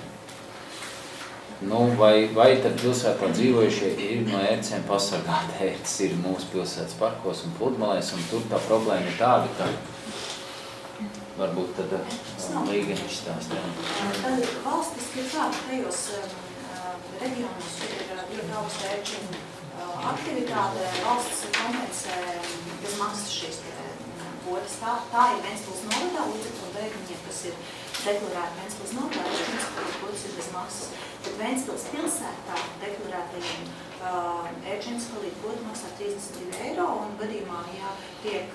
Vai tad pilsētā dzīvojušie ir no ērcēm pasargāti? Ērces ir mūsu pilsētas parkos un pludmalēs, un tur tā problēma ir tāda, ka varbūt tad līgani izstāst. Tad valstiski ir tā, ka tajos reģionos ir ļoti augsta ērču aktivitāte, valsts kompensē bez maksas šīs potes. Tā ir Ventspils novadā, līdz ar to bēgļiem, kas ir deklarēti Ventspils novadā, potes ir bez maksas. Bet Ventspils pilsētā deklarētajiem ērčencefalītu pote maksā 32 eiro, un gadījumā, ja tiek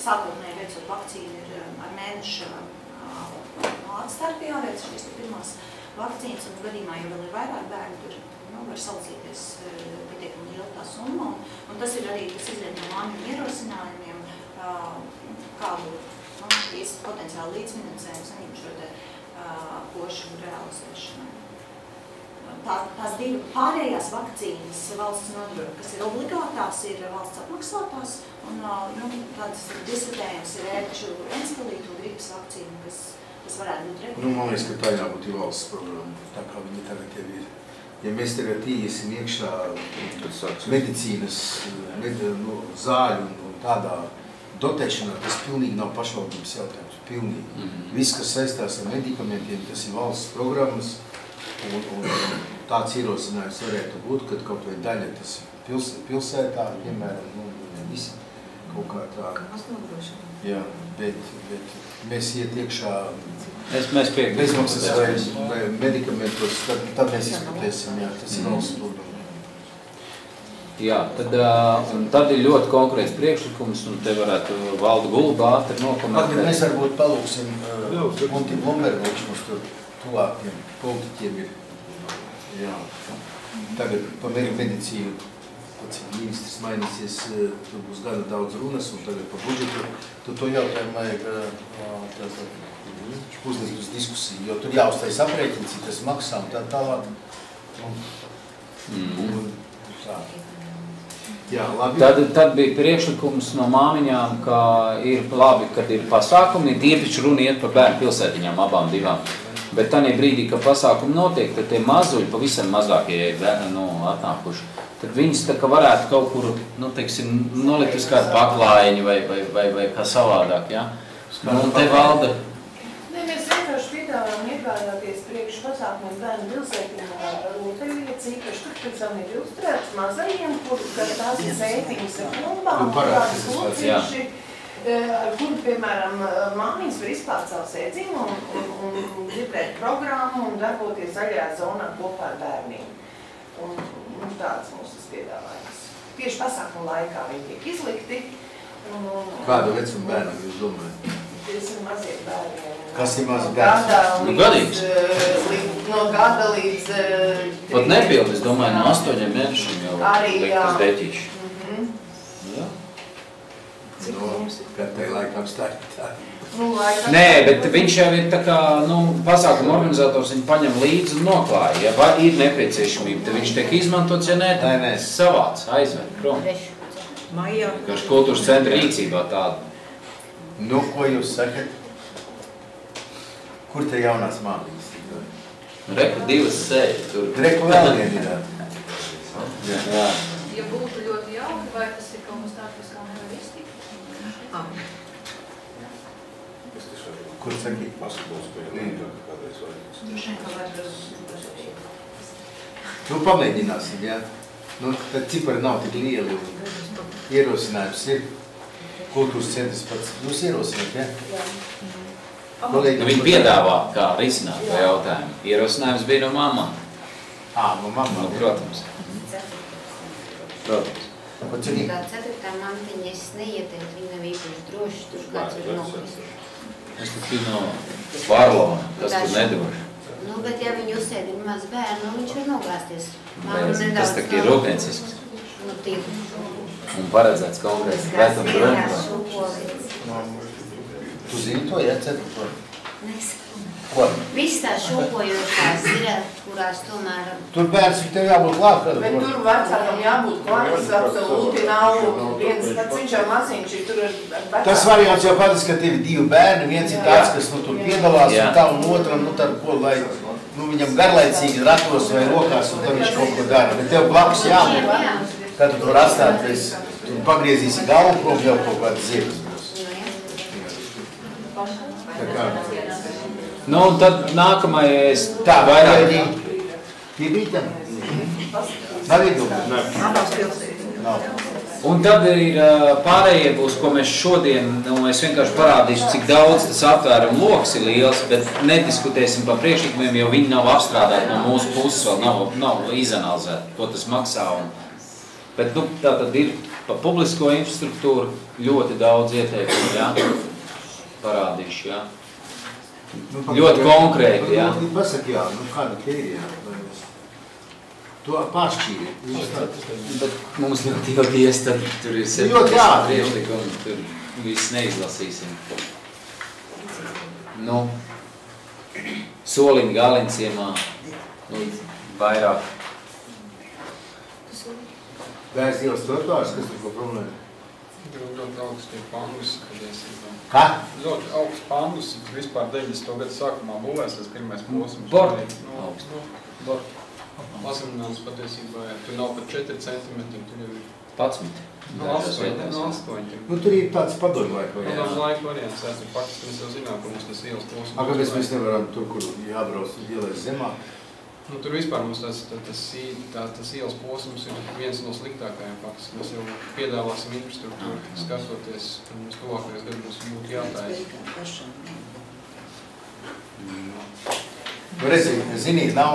sākotnēji veicot vakcīnu ir ar mēneša atstarpi jāveic šīs pirmās vakcīnas, un gadījumā, ja vēl ir vairāk bērni, tur var saucīties pietiekami liela tā summa, un tas ir arī, tas izriet no māmiņu ierosinājumiem, kādu šīs potenciāli līdzfinansējumu saņem šo te pošu realizēšanai. Tās divas pārējās vakcīnas valsts nodrošina, kas ir obligātās, ir valsts apmaksātās, un tādas diskutējums ir ērču encefalītu un gripas vakcīna, kas varētu būt regulēta. Man liekas, ka tā jābūt valsts programma, tā kā viņi tagad jau ir. Ja mēs tagad iesim iekšā medicīnas, zāļu un tādā dotēšanā, tas pilnīgi nav pašvaldības jautājums, pilnīgi. Viss, kas saistās ar medikamentiem, tas ir valsts programmas, un tāds ierosinājums varētu būt, kad kaut vai daļa tas pilsētā, piemēram, visi kaut kā tā. Jā, bet mēs iet iekšā bezmaksas vai medikamentos, tad mēs izpratēsim, jā, tas ir valsts programma. Jā, tad ir ļoti konkrēts priekšlikums, un te varētu Valda Gulba ātri nokomentēt. Mēs varbūt palūksim Montim Lombernovičs mums tur tuvākiem politiķiem ir. Jā. Tagad pa medicīnu, cik ministrs mainīsies, tur būs gana daudz runas, un tagad pa budžetu. To jautājumu vajag uzlikt uz diskusiju, jo tur jāuztais aprēķins, cik tas maksā un tā tālāk. Jā, labi. Tad bija priekšlikums no māmiņām, ka ir labi, kad ir pasākumi, tiepiši runa iet par bērnu pilsētiņām abām divām. Bet tādā brīdī, kad pasākumi notiek, tad tie mazuļi, pavisam mazākie bērni atnākuši, tad viņas tā kā varētu kaut kur, nu, teiksim, nolikt uz kādu paklājiņu vai kā savādāk, ja? Un te valda. Ne, mēs vienkārši piedāvājam iegādāties priekš pasākumiem bērnu pilsētiņā rotaļlietas, īpaši tur, kad tam ir ilustrēts mazajiem, kur tās ir sētiņas ar klumbām, kādas locīši, kur, piemēram, māmiņas var izklāt savu sēdziņu un dzirdēt programmu un darboties zaļajā zonā kopā ar bērniem. Un tāds mums tas piedāvājums. Tieši pasākumu laikā viņi tiek izlikti. Kādu vecumu bērnu jūs domājat? Tas ir mazie bērni. Kas ir mazi bērni? Nu, gadīgs. No gada līdz... Pat nepildi, es domāju, no 8 mēnešiem jau likt uz deķīši. Jā. Kad tai laikam startā. Nē, bet viņš jau ir tā kā, nu, pasākuma organizators, viņu paņem līdzi un noklāja. Ja ir nepieciešamība, tad viņš tiek izmantots, ja nē, tad savāds, aizved prom. Vienkārši kultūras centra rīcībā tāda. Nu, ko jūs sakat? Kur te jaunās māmiņas? Reku divas sēļi tur. Reku vēl vieni ir. Jā. Ja būtu ļoti jauki, vai tas ir kaut kas tāds, kā nevar iztikt? Kur sakīt? Basketbols pēc kādreiz vajag. Nu, pamēģināsim, jā. Nu, tad cipari nav tik lieli un ierosinājums ir. Kultūras centrs pats. Jūs ierosināt, jā? Nu, viņi piedāvā, kā risināt to jautājumu. Ierosinājums bija no mamām. No mamām. Protams. Protams. Tā 4. mantiņa es neieteiktu, viņa nav īpaši droši, tur kāds ir nokrist. Es tur no Varlona, kas tur nedoši. Nu, bet ja viņi uzsēdina maz bērnu, viņš var nogāsties. Tas tā ir rūpniecisks. Nu, tīk. Un paredzēts konkrēts vecums rūpniecisks. Tu zini to, ja, 4. Nesaku. Ko? Viss tā šūpojošās ir, kurās tomēr... Tur bērns tev jābūt klāt. Bet tur vecākam jābūt klāt, tas absolūti nav viens, pats viņš jau maziņš ir tur ar vecākam. Tas variants jau patis, ka tev ir 2 bērni, viens ir tāds, kas nu tur piedalās un tā un otram, nu tad ko, lai viņam garlaicīgi ratos vai rokās un tad viņš kaut ko dara. Bet tev blakus jābūt. Tad tu var atstāt, tu pagriezīsi galvu prom jau kaut kāds ziepes. Tā kā... Nu, un tad nākamais tā vairāk. Piebrītam? Nav iedomāt? Nav. Un tad ir pārējie būs, ko mēs šodien, nu, es vienkārši parādīšu, cik daudz tas aptvērumu loks ir liels, bet nediskutēsim par priekšlikumiem, jo viņi nav apstrādāti no mūsu puses, vēl nav izanalizēti, ko tas maksā. Bet, nu, tā tad ir par publisko infrastruktūru ļoti daudz ieteikumu, jā, parādīšu, jā. Nu, ļoti konkrēti, jā. Pasaka, jā, nu kāda te ir, jā. To pāršķīri. Bet mums ļoti ilgies, tad tur ir 7 priekšlikumi, tur viss neizlasīsim. Nu, soliņi Galinciemā, nu, vairāk. Bērns ielas trotuārs, kas tur ko problēma? Ļoti augsts tie pandus, patiesībā. Kā? Ļoti augsts pandus, vispār 90. gadu sākumā būvēs tas pirmais posms. Bort. Bort. Mazināts patiesībā, tur nav pat 4 centimetri, tur jau ir 11. No 8. Nu, tur ir tāds padomu laika variants. Padomu laika variants, jā, tur faktiski mēs jau zinām, ka mums tas ielas posms. Kāpēc mēs nevaram tur, kur jābrauc ielais zemā? Nu, tur vispār mums tas ielas posms ir viens no sliktākajiem faktiski. Mēs jau piedāvāsim infrastruktūru, skatoties, un mums tuvākajos gados būtu jātājas. Redzi, zini, nav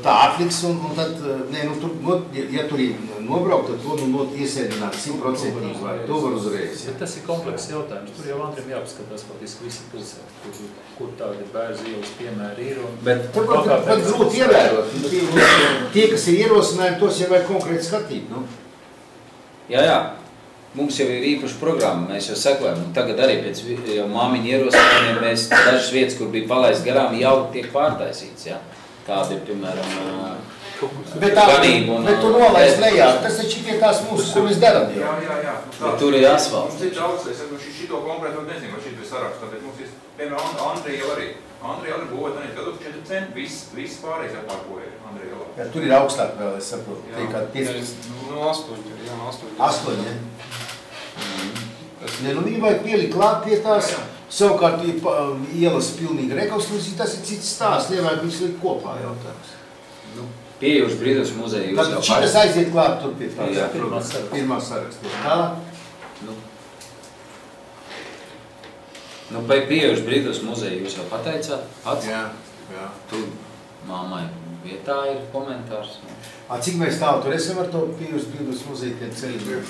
tā atliks un tad, ne, nu, tur, ja tur ir nobraukt, tad to nu iesēdināt 100% vai to var uzreiz. Bet tas ir komplekss jautājums. Tur jau Andrim jāpaskatās faktiski visi pilsēti, kur tādi bērzi ielas piemēri ir. Bet pat grūti ievērot. Tie, kas ir ierosinājumi, tos jau vajag konkrēti skatīt, nu. Jā. Mums jau ir īpaša programma, mēs jau sekojam. Tagad arī pēc māmiņa ierosinājumiem mēs dažas vietas, kur bija palaist garām, jau tiek pārtaisīts, jā. Tāda ir, piemēram, ganība un... Bet tu nolaist lejā, tas taču ir tās mūsu, ko mēs darām. Jā. Bet tur ir asfalts. Mums ir daudz, es šito konkrētu nezinu, vai šito ir sarakstā, bet mums ir, piemēram, Andrija jau arī Andrija Iela ir būvēta arī 4 centi, viss pārējais apārko ir Andrija Iela. Jā, tur ir augstāk vēl, es saprotu. Jā, tie kā 15. No 8, jā, 8. 8, ja? Ne, nu viņi vajag pielikt klāt pie tās, savukārt ielas pilnīgi rekonstrukcija, tas ir cits stāsts, nevajag visu likt kopā jautājums. Pie Jūras Brīvības muzeja jūs jau šitas aiziet klāt tur pie tās. Jā, pirmā sarakstā. Tā? Nu, pie Jūras Brīvības muzeja jūs jau pateicāt pats? Jā. Tu mammai vietā ir komentārs. Cik mēs tālu tur esam ar to Pie Jūras Brīvības muzeja tiem ceļiem?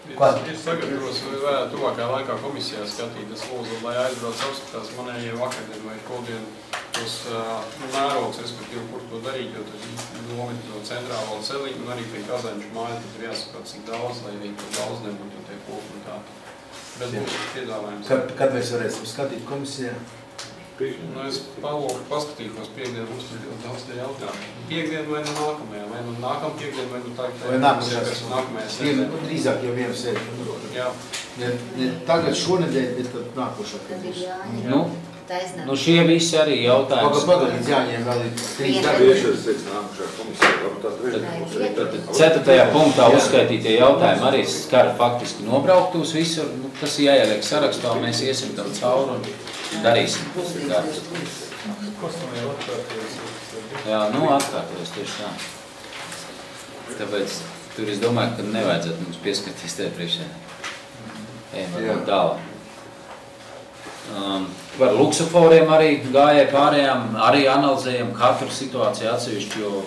Es sagatavos vēl tuvākajā laikā komisijā skatīt, es lūdzu, lai aizbrauc apskatās manējie vakardien vai šodien tos mērogs, respektīvi, kur to darīt, jo tas nomet to centrālo celiņu un arī pie Kazaņšu māja, tad ir jāsaprot, cik daudz, lai arī tur daudz nebūtu tie kopi un tā. Bet būs piedāvājums. Kad mēs varēsim skatīt komisijā? Nu, es paskatīšos piekdien, mums ir ļoti daudz tie jautājumi. Piekdien vai nu nākamajā, vai nu nākam piekdien, vai nu tā, vai nākamajā sēdē. Drīzāk jau vienu sēdē. Jā. Ne tagad šonedēļ, bet tad nākošā. Nu šie visi arī jautājums. Pagaidīt Jāņiem vēl ir 3 gadi. 4. punktā uzskaitītie jautājumi arī skar faktiski nobrauktos visur. Tas jāieliek sarakstā, mēs iesim tam cauri un darīsim. Jā, nu atkārtojas tieši tā. Tāpēc tur es domāju, ka nevajadzētu mums pieskarties te priekšēnē. Ejam tālāk. Par luksuforiem arī gājai pārējām, arī analizējam katru situāciju atsevišķi, jo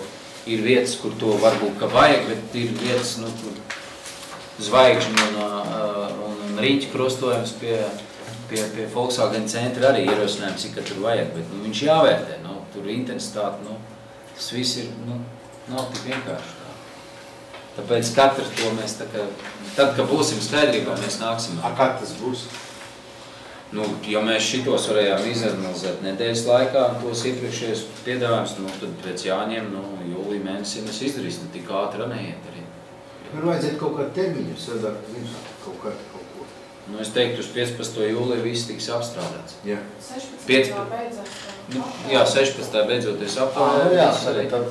ir vietas, kur to varbūt ka vajag, bet ir vietas, nu, kur zvaigžņu un rīķu krostojums pie Volkswagen centra arī ierosinājums, ka tur vajag, bet nu, viņš jāvērtē, nu, tur intensitāte, nu, tas viss ir, nu, nav tik vienkārši tā. Tāpēc katrs to mēs tā kā, tad, kad būsim skaidrībā, mēs nāksim. Kad tas būs? Nu, ja mēs šitos varējām izanalizēt nedēļas laikā, tos iepriekšējos piedāvājums, nu, tad pēc Jāņiem, nu, jūlija mēnesī mēs izdarīsim, tik ātri neiet arī. Tur vajadzētu kaut kādu termiņu sadāt, kaut ko. Nu, es teiktu, uz 15. jūlija viss tiks apstrādāts. Jā. 16. beidzot. Jā, 16. beidzoties apstrādāt. Jā, tad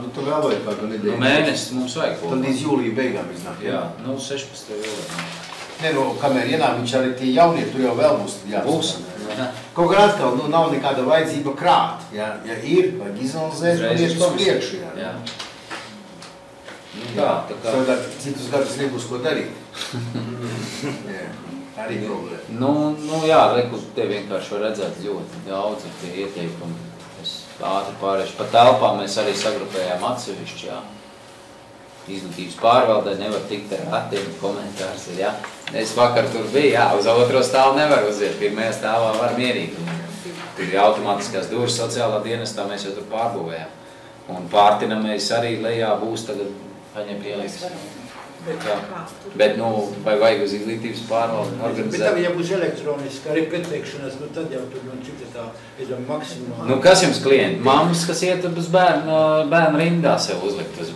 tu vēl vajag kādu nedēļu. Nu, mēnesis mums vajag. Tad līdz jūlija beigām iznāk. Jā, nu, 16. jūlija. Ne, nu, kamēr ienāk, viņš arī tie jaunie, tur jau vēl būs jāsaka. Kaut kā atkal, nu, nav nekāda vajadzība krāt. Ja ir, vajag izanalizēt, un iet uz priekšu. Jā. Nu tā kā... Savādāk citus gadus nebūs ko darīt. Jā, arī problēma. Nu jā, reku, te vienkārši var redzēt ļoti daudz ar tie ieteikumi. Es ātri pārēšu. Pa telpā mēs arī sagrupējām atsevišķi, jā. Izglītības pārvaldē nevar tikt ar ratiem, komentārs ir, jā. Es vakar tur biju, jā, uz otro stāvu nevar uziet, pirmajā stāvā var mierīgi. Tur ir automātiskās durvis sociālā dienestā, mēs jau tur pārbūvējām. Un pārtinamies arī lejā būs tagad paņem pieliks. Bet, nu, vai vajag uz izglītības pārvaldi organizēt? Bet tā, ja būs elektroniski, arī pieteikšanas, nu tad jau tur, nu, cik tā, es domāju, maksimāli. Nu, kas jums klienti? Mammas, kas iet uz bērnu rindā sev uzlikt uz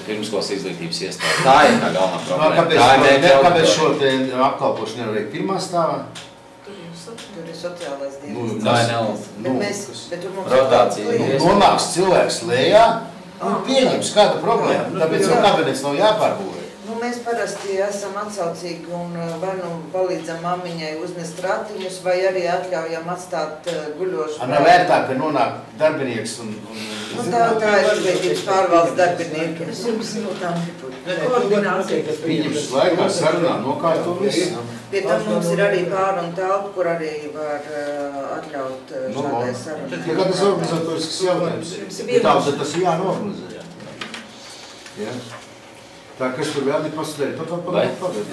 pirmskolas izglītības iestādi. Tā ir tā galvenā problēma. Kāpēc šo te apkalpošanu nevar veikt pirmā stāvā? Tur ir sociālais dienas. Tā nav, nu, rotācija. Nonāks cilvēks lejā un pieņems kādu problēmu, tāpēc jau kabinets nav jāpārbūvē. Nu, mēs parasti esam atsaucīgi un vai nu palīdzam mammiņai uznest ratiņus, vai arī atļaujam atstāt guļošu. Nav vērtāk, ka nonāk darbinieks un... Nu, tā ir izglītības pārvaldes darbinieki. Es jums notām koordināciju. Viņus laikā sarunā nokārto visu. Pie tam mums ir arī pārunu telpa, kur arī var atļaut šādai sarunai. Ja kā tas organizatorisks jautājums? Tad tas ir jānorganizē. Ja? Tā, kas tur vēl ir pasadaļa? Vai?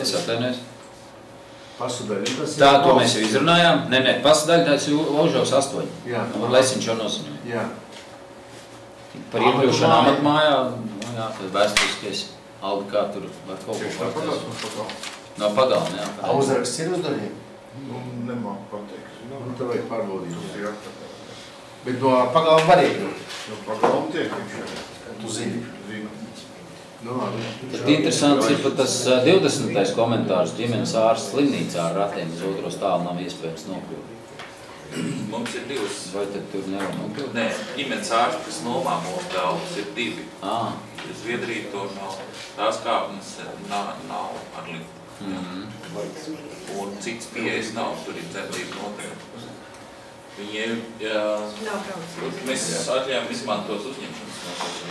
Es atvainojos. Pasadaļa, tas ir... Tā, to mēs jau izrunājām. Nē, pasadaļa, tā ir Laužovs 8. Jā. Lesiņš jau nosaņoja. Jā. Par iekļūšanu amatmājā, nu jā, tad vēsturiskais Aldikā tur var kaut ko pateikt. No pagalma, jā. Uzraksts ir uzdarījumi? Nu, nemāk pateikt. Nu, tā vajag pārbaudīt. Bet no pagalma var iekļūt? No pagalma tiek viņš. Tu zini? Tad interesants ir pat tas 20. komentārs ģimenes ārsts slimnīcā ar ratiem uz otro stāvu nav iespējams nokļūt. Mums ir divas. Vai tad tur nevar nopildu? Nē, ģimenes ārsti, kas nomā mūsu telpas, ir divi. Zviedrija to nav. Tās kāpnes nav ar liftu. Un cits pieejas nav, tur ir dzemdību noteikti. Viņiem, mēs atļājām izmantos uzņemšanas noteikti.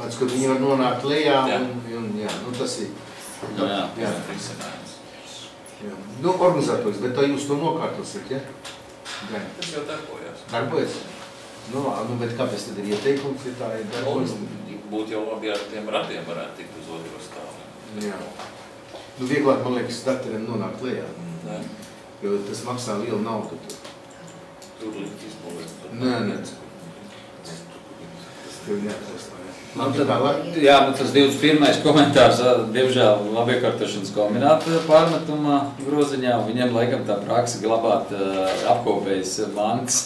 Pēc, kad viņi var nonākt lejā un jā, nu tas ir. Jā. Nu, organizators, bet tā jūs to nokārtosiet, ja? Tas jau darbojas. Darbojas? Nu, bet kāpēc tad ir ieteikums, ja tā ir darbojas? Būtu jau labi, ja ar tiem ratiem varētu tikt uz otro stāvu. Jā. Nu, vieglāk, man liekas, starteriem nonākt lejā. Jo tas maksā lielu naudu. Tur likt izbūvēt. Nē. Tas tev neatrast. Jā, nu tas 21. komentārs, diemžēl labiekārtošanas kombināta pārmetumā groziņā, viņiem laikam tā praksa glabāt apkopējas mantas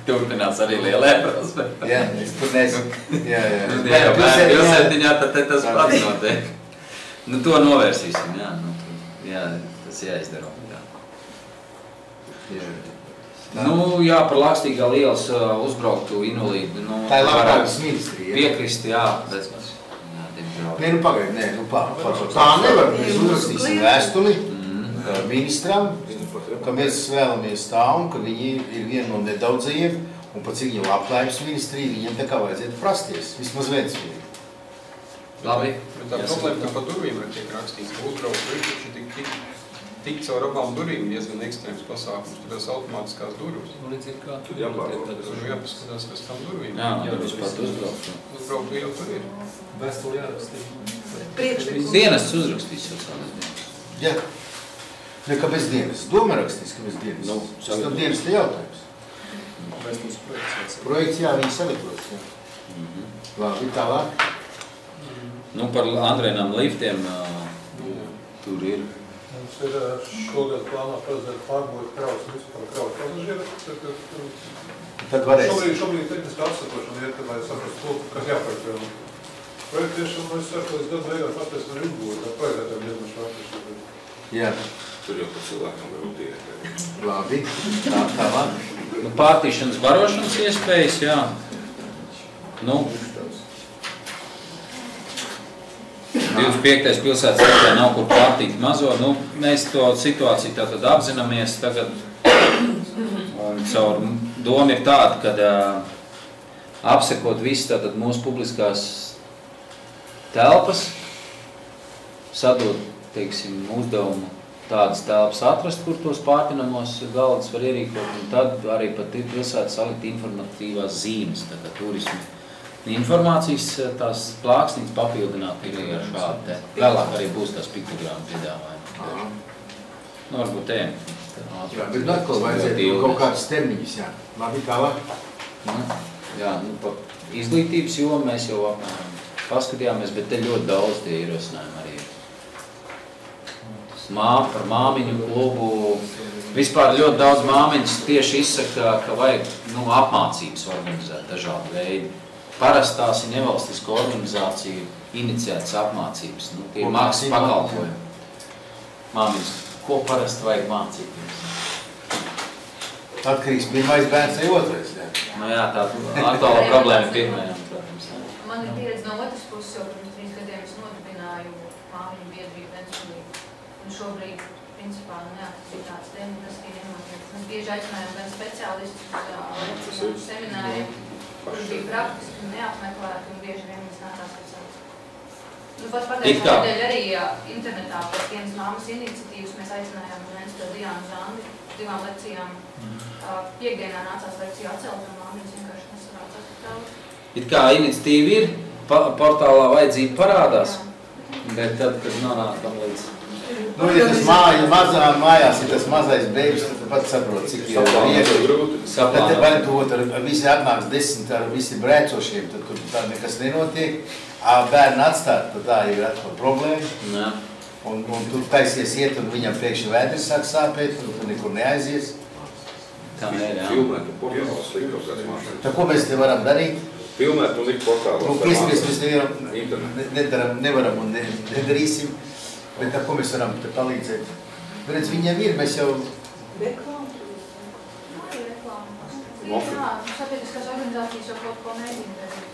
turpinās arī lielajā prospektā. Jā, es tur nesu. Jā. Pilsētiņā tad tas pats notiek. Nu to novērsīsim, jā. Jā, tas jāizdara. Nu, jā, par Lakstīgā lielas uzbrauktu invalīdu. Tā ir labklājības ministrija. Piekrist, jā. Nē, nu pagaid, nē, nu tā nevar. Mēs uzrakstīsim vēstuli ministram, ka mēs vēlamies tā un ka viņi ir viena no nedaudzajiem un pat cik viņa labklājības ministrija, viņiem tā kā vajadzētu prasties. Vismaz viens viņiem. Labi. Bet tā problēma, ka pa durvīm var tiek rakstīts, ka uzbraukt priekšuši tik caur abām durvīm diezgan ekstrēms pasākums, tur tās automātiskās durvis. Līdzīgi kā tur jāpaskatās, kas tam durvīm. Jā, jūs pat uzbraukt. Uzbraukt jau tur ir. Vēstuli jārakstīt. Dienests uzrakstīs jau kādas dienas. Jā. Ne, kāpēc dienas? Doma rakstīs, kāpēc dienas. Tas tam dienas te jautājums. Vēstules projekts. Projekts, jā, viņi salikos, jā. Labi, tālāk. Nu, par Andrēnām liftiem tur ir. Mums ir šogad plānā paredzēt pārbūvēt kravas un vispār kravas pasažieru. Tad varēs. Šobrīd tehniska apsakošana ir, lai saprastu, kas jāprojektu. Projektiešana mēs ceru, ka līdz gadu beigās paspēsim arī uzbūvēt, ar projektētiem diezgan švārtiši. Jā. Tur jau par cilvēkam var utīrēt. Labi, tālāk. Nu, pārtīšanas barošanas iespējas, jā. Nu, 25. pilsētas vietā nav kur pārtīt mazo. Nu, mēs to situāciju tātad apzināmies tagad. Un caur doma ir tāda, kad apsekot visu tātad mūsu publiskās telpas, sadot, teiksim, uzdevumu tādas telpas atrast, kur tos pārtinamos galdas var ierīkot, un tad arī pat pilsēta salikt informatīvās zīmes, tātad turismu. Informācijas tās plāksnītes papildināt ir ar šādu te. Vēlāk arī būs tās piktogrammu piedāvājumi. Nu, varbūt tēm. Jā, bet atkal vajadzētu kaut kādas termiņas, jā. Labi, tālāk. Jā, nu, pa izglītības jomu mēs jau apmēram paskatījāmies, bet te ļoti daudz tie ierosinājumi arī. Par māmiņu klubu. Vispār ļoti daudz māmiņas tieši izsaka, ka vajag apmācības organizēt dažādu veidu. Parasti tās ir nevalstiska organizācija iniciētas apmācības. Tie ir maksas pakalpojumi. Māmiņas, ko parasti vajag mācīt? Atkarīgs pirmais bērns vai otrais, jā? Nu jā, tā aktuāla problēma pirmajām, protams. Man ir pieredze no otras puses, jo pirms 3 gadiem es nodibināju māmiņu biedrību Ventspilī. Un šobrīd, principā, neaktivitātes dēļ, tas ir iemācīts. Mēs bieži aicinājām gan speciālistus uz semināriem, kuri bija praktiski neapmeklēti un bieži vien mēs nācās speciālisti. Nu, pat pagājušā nedēļa arī internetā par vienas māmas iniciatīvas mēs aicinājām Ventspili Diānu Zandi 2 lekcijām. Piekdienā nācās lekciju atcelt, un māmiņas vienkārši nesarācās tik daudz. It kā iniciatīva ir, portālā vajadzība parādās, bet tad, kad nonākam līdz... Nu, ja tas mājās ir tas mazais bēbis, tad pat saprot, cik ir grūti. Tad vai tu visi atnāks 10 ar visi brēcošiem, tad tur tā nekas nenotiek. Bērni atstāt, tad tā ir atkal problēma. Un tu taisies iet, un viņam priekšā vēdris sāk sāpēt, un tu nekur neaizies. Tā ir, jā. Filmēt un portālās likt kaut kāds mākslinieks. Tā ko mēs te varam darīt? Filmēt un likt portālās. Nu, mēs nevaram un nedarīsim. Bet ar ko mēs varam te palīdzēt? Redz, viņiem ir, mēs jau... Jā, sabiedriskās organizācijas jau kaut ko mēģina darīt.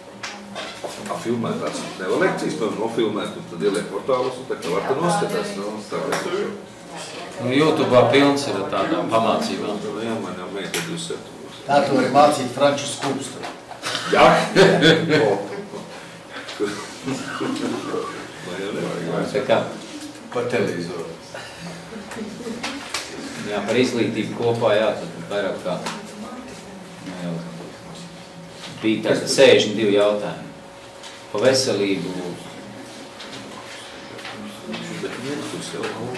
Filmēt tās nevar lekcijas, nofilmēt, un tad ieliek portālus, un tā kā var te noskatās. YouTube'ā pilns ir tādā pamācībām. Jā, man jau mēģina 27. Tā tu vari mācīt franču skulpsturu. Jā? Man jau nevajag. Tā kā? Par televizoru. Jā, par izglītību kopā, jā, tad vairāk kā bija tāda 62 jautājumi. Pa veselību,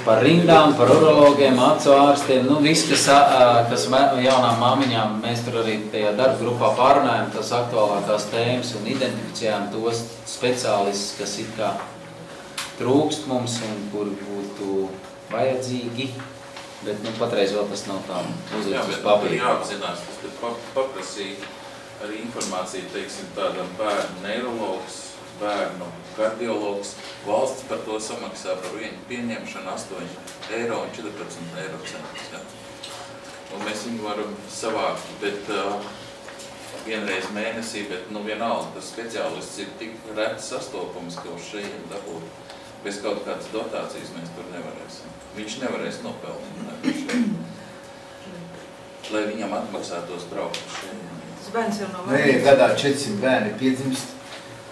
par rindām, par urologiem, acu ārstiem, nu viss, kas jaunām māmiņām, mēs tur arī tajā darba grupā pārunājam tās aktuālākās tēmas un identificējām tos speciālistus, kas it kā trūkst mums un kuri būtu vajadzīgi, bet nu patreiz vēl tas nav tā uzlikts uz papīra. Jā, bet jāapzinās, tas paprasīja arī informāciju, teiksim, tādam bērnu neirologs, bērnu kardiologs. Valsts par to samaksā par viņu pieņemšanu 8 eiro un 14 eiro centus. Ja? Un mēs viņu varam savākt, bet vienreiz mēnesī, bet nu vienalga, tas speciālists ir tik reti sastopams, ka uz šeit dabūt. Bez kaut kādas dotācijas mēs tur nevarēsim. Viņš nevarēs nopelnīt. Lai viņam atmaksātos braukt uz šeit. Tas bērns jau nav vajadzīgs. Nē, gadā 400 bērni piedzimst,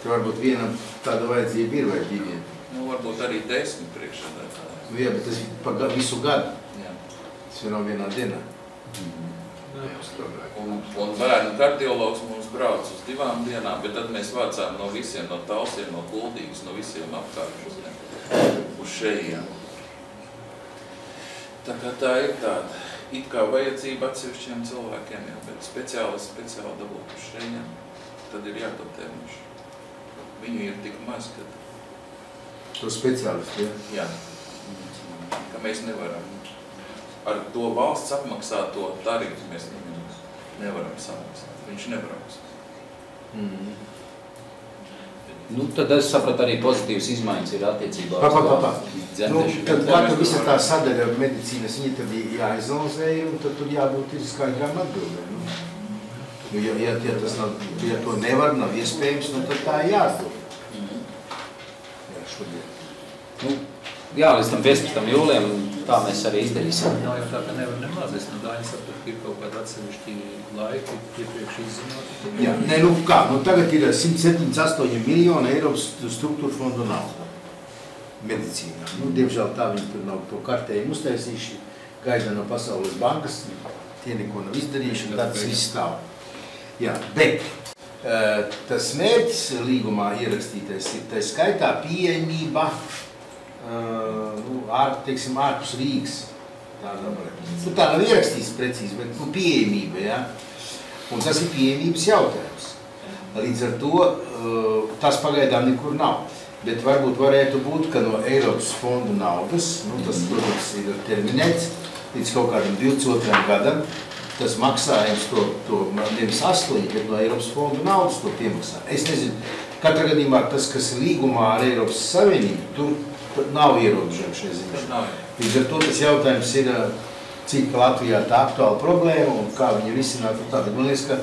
tur varbūt vienam tāda vajadzība ir vai diviem. Nu, varbūt arī 10 priekšādātāji. Nu jā, bet tas ir visu gadu. Jā. Tas ir nav vienā dienā. Un bērnu kardiologs mums brauc uz 2 dienām, bet tad mēs vācām no visiem, no Talsiem, no Kuldīgas, no visiem apkārt uz šejiem. Tā kā tā ir tāda, it kā vajadzība atsevišķiem cilvēkiem, jā, bet speciāli dabūt uz šejiem, tad ir jātotē mums. Viņu ir tik maz, ka... To speciālistu, jā? Jā. Ka mēs nevaram. Ar to valsts apmaksāto tarifu mēs nevaram samaksāt. Viņš nebrauks. Nu, tad es sapratu arī pozitīvas izmaiņas ir attiecībā Nu, tad katra visa tā sadaļa medicīnas, viņa tad jāizanalizē, un tad tur jābūt ir skaidrām atbildēm. Nu, ja tas nav, ja to nevar, nav iespējams, nu tad tā ir jāizdod. Jā, šodien. Nu, jā, līdz tam 15. jūlijam tā mēs arī izdarīsim. Nav jau tā, ka nevar nemaz. Es no Dāņa sapratu, ka ir kaut kādi atsevišķi laiki, iepriekš izzinot. Jā, nē, nu kā, nu tagad ir 178 miljoni Eiropas struktūra fondu nauda medicīnā. Nu, diemžēl tā viņi tur nav to kartējumu uztaisījuši, gaida no Pasaules bankas, tie neko nav izdarījuši, un tāds viss stāv. Jā, bet tas mērķis līgumā ierakstītais ir, tā skaitā pieejamība, teiksim, ārpus Rīgas. Tā nav ierakstīts precīzi, bet pieejamība, ja? Un tas ir pieejamības jautājums. Līdz ar to tas pagaidām nekur nav. Bet varbūt varētu būt, ka no Eiropas fondu naudas, tas, protams, ir terminēts līdz kaut kādam 22. gadam, tas maksājums to nevis 8, bet no Eiropas fondu naudas to piemaksā. Es nezinu, katrā gadījumā tas, kas ir līgumā ar Eiropas Savienību, tur nav ierobežojumi šajā ziņā. Līdz ar to tas jautājums ir, cik Latvijā tā aktuāla problēma un kā viņi risināt un tāda. Man liekas, ka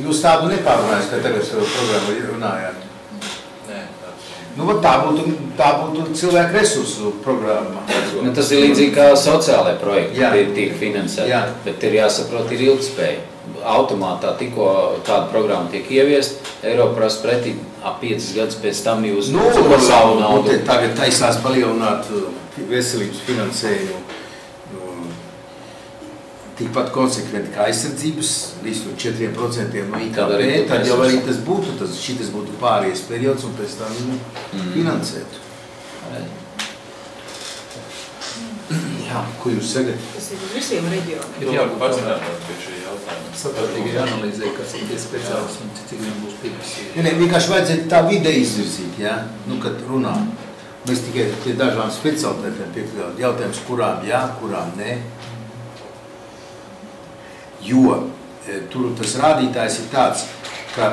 jūs tādu nepārunājat, ka tagad programmu runājāt. Nu, tā būtu cilvēku resursu programma. Nu, tas ir līdzīgi kā sociālajie projekti tiek finansēti, bet ir jāsaprot, ir ilgspēja. Automātā tikko kāda programma tiek ieviest, Eiropa prasa pretī ap 5 gadus pēc tam jūs savu naudu. Tagad taisās palielināt veselības finansējumu tikpat konsekventi kā aizsardzības, līdz 4% no IKP, tad jau arī tas būtu, šitas būtu pārējais periods un pēc tam finansētu. Jā, ko jūs sagad? Tas ir visiem reģioniem. Ir jābūt pacināt pie šī jautājuma. Saprātīgi ir jāanalizē, kas ir tie speciālisti un cik viņam būs pieprasīt. Nē, vienkārši vajadzētu tā vide izvirzīt, ja? Nu, kad runā. Mēs tikai pie dažām specialitātēm piekļaut jautājums, kurām jā, kurām nē. Jo tur tas rādītājs ir tāds, ka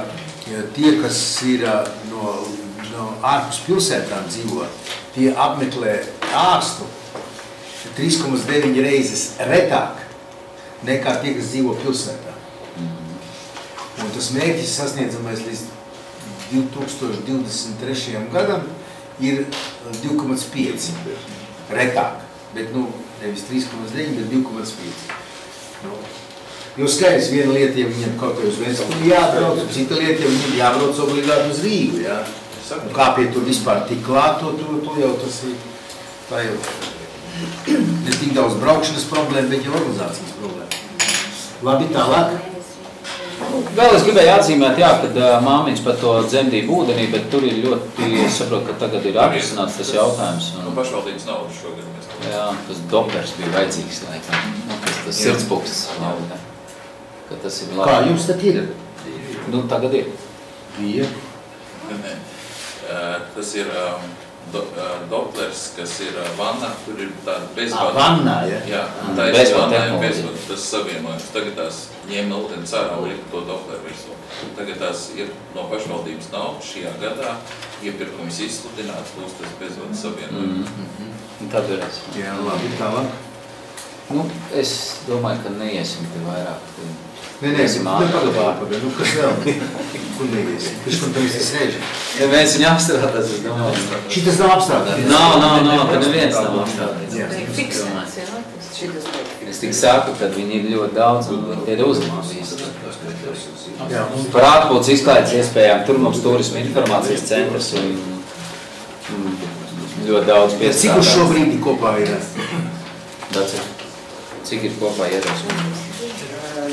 tie, kas ir no ārpus pilsētām dzīvo, tie apmeklē ārstu 3,9 reizes retāk nekā tie, kas dzīvo pilsētā. Un tas mērķis sasniedzamais līdz 2023. gadam ir 2,5. Retāk. Bet, nevis 3,9, bet 2,5. Jo skaidrs, viena lieta, ja viņam kaut kā uz Ventspili jābrauc, cita lieta, ja viņam jābrauc obligāti uz Rīgu, jā. Un kā pie to vispār tik klāt, to jau tas ir, tā jau ne tik daudz braukšanas problēma, bet jau organizācijas problēma. Labi, tālāk. Vēl es gribēju atzīmēt, jā, kad māmiņas par to dzemdību ūdenī, bet tur ir ļoti, es saprotu, ka tagad ir atrisināts tas jautājums. Pašvaldības nav šogad. Jā, tas dopers bija vajadzīgs, laikam. Tas sirdspūks. Ka tas ir labi. Kā jums tad ir? Tagad ir. Bija? Nē. Tas ir doplers, kas ir vannā, tur ir tāda bezvada. Vannā, ja? Jā, tā ir vannā ir bezvada, tas savienojums. Tagad tās ņēma ūdeni cārā un lika to dopleru virsū. Tagad tās ir no pašvaldības nav šajā gadā, iepirkums izsludināts, būs tas bezvada savienojums. Tad varēs. Jā, labi, tālāk. Es domāju, ka neiesim te vairāk. Nē, pagaid, kas vēl? Kur neiesim? Viņš kur tam visi sēž? Ja mēs viņu apstrādās, es domāju. Šitas nav apstrādāts? Nav, tad neviens nav apstrādāts. Fiksēts, jā. Es tik saku, kad viņi ir ļoti daudz un tie ir uzmanīgi. Par ārpūtas izklaides iespējām, tur mums turisma informācijas centrs un ļoti daudz piestrādāt. Cik uz šo brīdi kopā ir? Cik ir kopā ierosinājumi?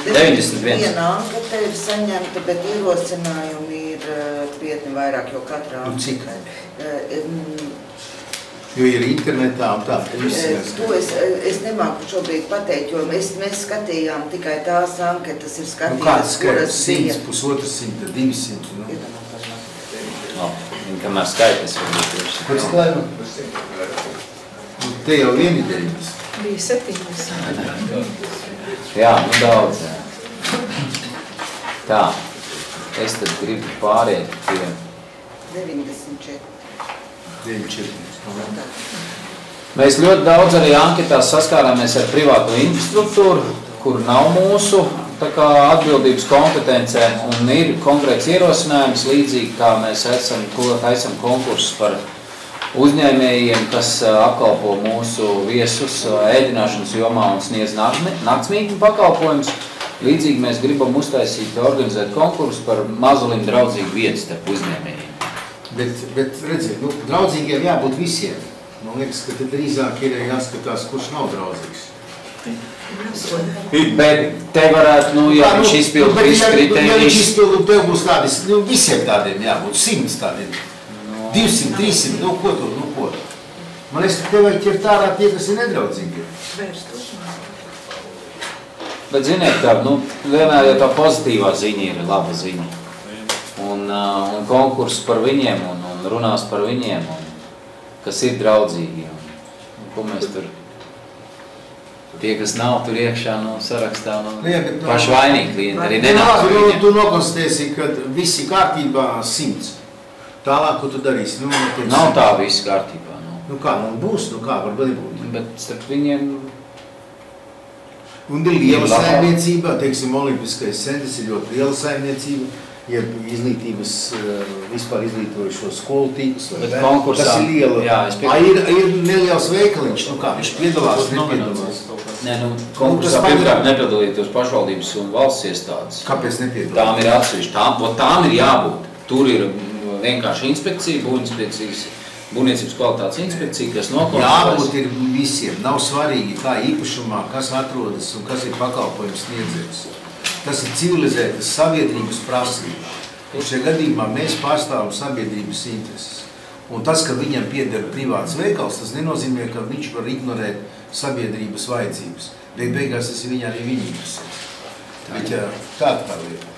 91. Viena anketa ir saņemta, bet ierosinājumi ir krietni vairāk, jo katrā anketa. Cik? Jo ir internetā un tā. To es nemāku šobrīd pateikt, jo mēs skatījām tikai tās anketas, ir skatītas, kuras bija. 100, 150, 200. Kamēr skaitas varbūt ir. Pēc klājumā? Te jau vienidēļas. Bija 70. Jā, daudz. Tā, es tad gribu pāriet pie 94. Mēs ļoti daudz arī anketās saskārāmies ar privāto infrastruktūru, kur nav mūsu atbildības kompetencē un ir konkrēts ierosinājums, līdzīgi kā mēs taisam konkursus par uzņēmējiem, kas apkalpo mūsu viesus ēdināšanas jomā un sniedz naktsmītņu pakalpojumus. Līdzīgi mēs gribam uztaisīt, organizēt konkursu par mazulim draudzīgu vietu starp uzņēmējiem. Bet redziet, draudzīgiem jābūt visiem. Man liekas, ka tad drīzāk ir jāskatās, kurš nav draudzīgs. Bet te varētu, ja viņš izpildu visu kritērijus. Ja viņš izpildu, tev būs tādi, visiem tādiem jābūt, 100 tādiem. 200, 300, ko tu? Man liekas, ka tev vajag ķert ārā tie, kas ir nedraudzīgi. Bet ziniet, vienmēr jau tā pozitīvā ziņa ir laba ziņa. Un konkurss par viņiem un runās par viņiem, kas ir draudzīgi. Ko mēs tur, tie, kas nav tur iekšā sarakstā, paši vainīgi klienti arī nenāk. Tu nokonstatēsi, ka visi kārtībā 100. Tālāk, ko tu darīsi? Nav tā viss kārtībā. Būs, varbūt nebūt. Bet starp viņiem... Un ir liela saimniecība, teiksim, Olimpiskais centrs ir ļoti liela saimniecība, ir izglītības, vispār izglītojušo skolu tīklus. Bet konkursā... Tas ir liela. Ir neliels veikaliņš, viņš piedalās, nepiedalās. Nē, konkursā pirmkārt nepiedalītos pašvaldības un valsts iestādes. Kāpēc nepiedalās? Tām ir atsevišķi, tām ir jābūt. Tur ir vienkārši inspekcija, būvniecības kvalitātes inspekcija, kas nokontrolēs. Jābūt ir visiem. Nav svarīgi, kā īpašumā, kas atrodas un kas ir pakalpojums sniedzējs. Tas ir civilizētas sabiedrības prasība. Un šajā gadījumā mēs pārstāvam sabiedrības intereses. Un tas, ka viņam pieder privāts veikals, tas nenozīmē, ka viņš var ignorēt sabiedrības vajadzības. Beigās tas ir viņa arī viņa intereses. Bet tāda tā lieta.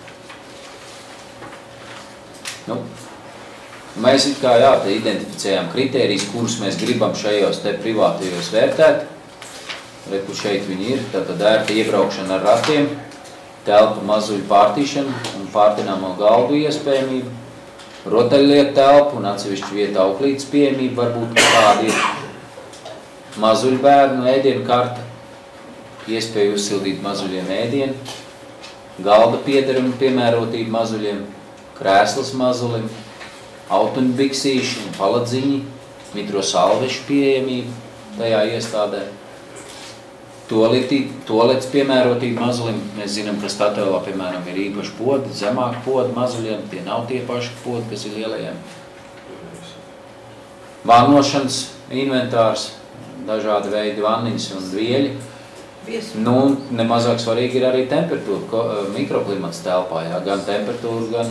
Mēs identificējām kritērijus, kurus mēs gribam šajos te privātajos vērtēt. Kur šeit viņi ir, tātad ērta iebraukšana ar ratiem, telpa mazuļu pārtīšana un pārtināmo galdu iespējamību, rotaļlietu telpu un atsevišķu vietu auklītes pieejamība, varbūt kāda ir mazuļu bērnu ēdienu karta, iespēju uzsildīt mazuļiem ēdienu, galda piederuma piemērotība mazuļiem, krēslas mazulim, autuņbiksīši un paladziņi, mitrosalvešu pieejamība tajā iestādē. Tualets piemērotība mazulim. Mēs zinām, ka Statelā, piemēram, ir īpaši podi, zemāk podi mazuļiem. Tie nav tie paši podi, kas ir lielajiem. Vannošanas inventārs, dažādi veidi vanniņas un vieļi. Nu, nemazāk svarīgi ir arī temperatūra, mikroklimats telpā, jā, gan temperatūra,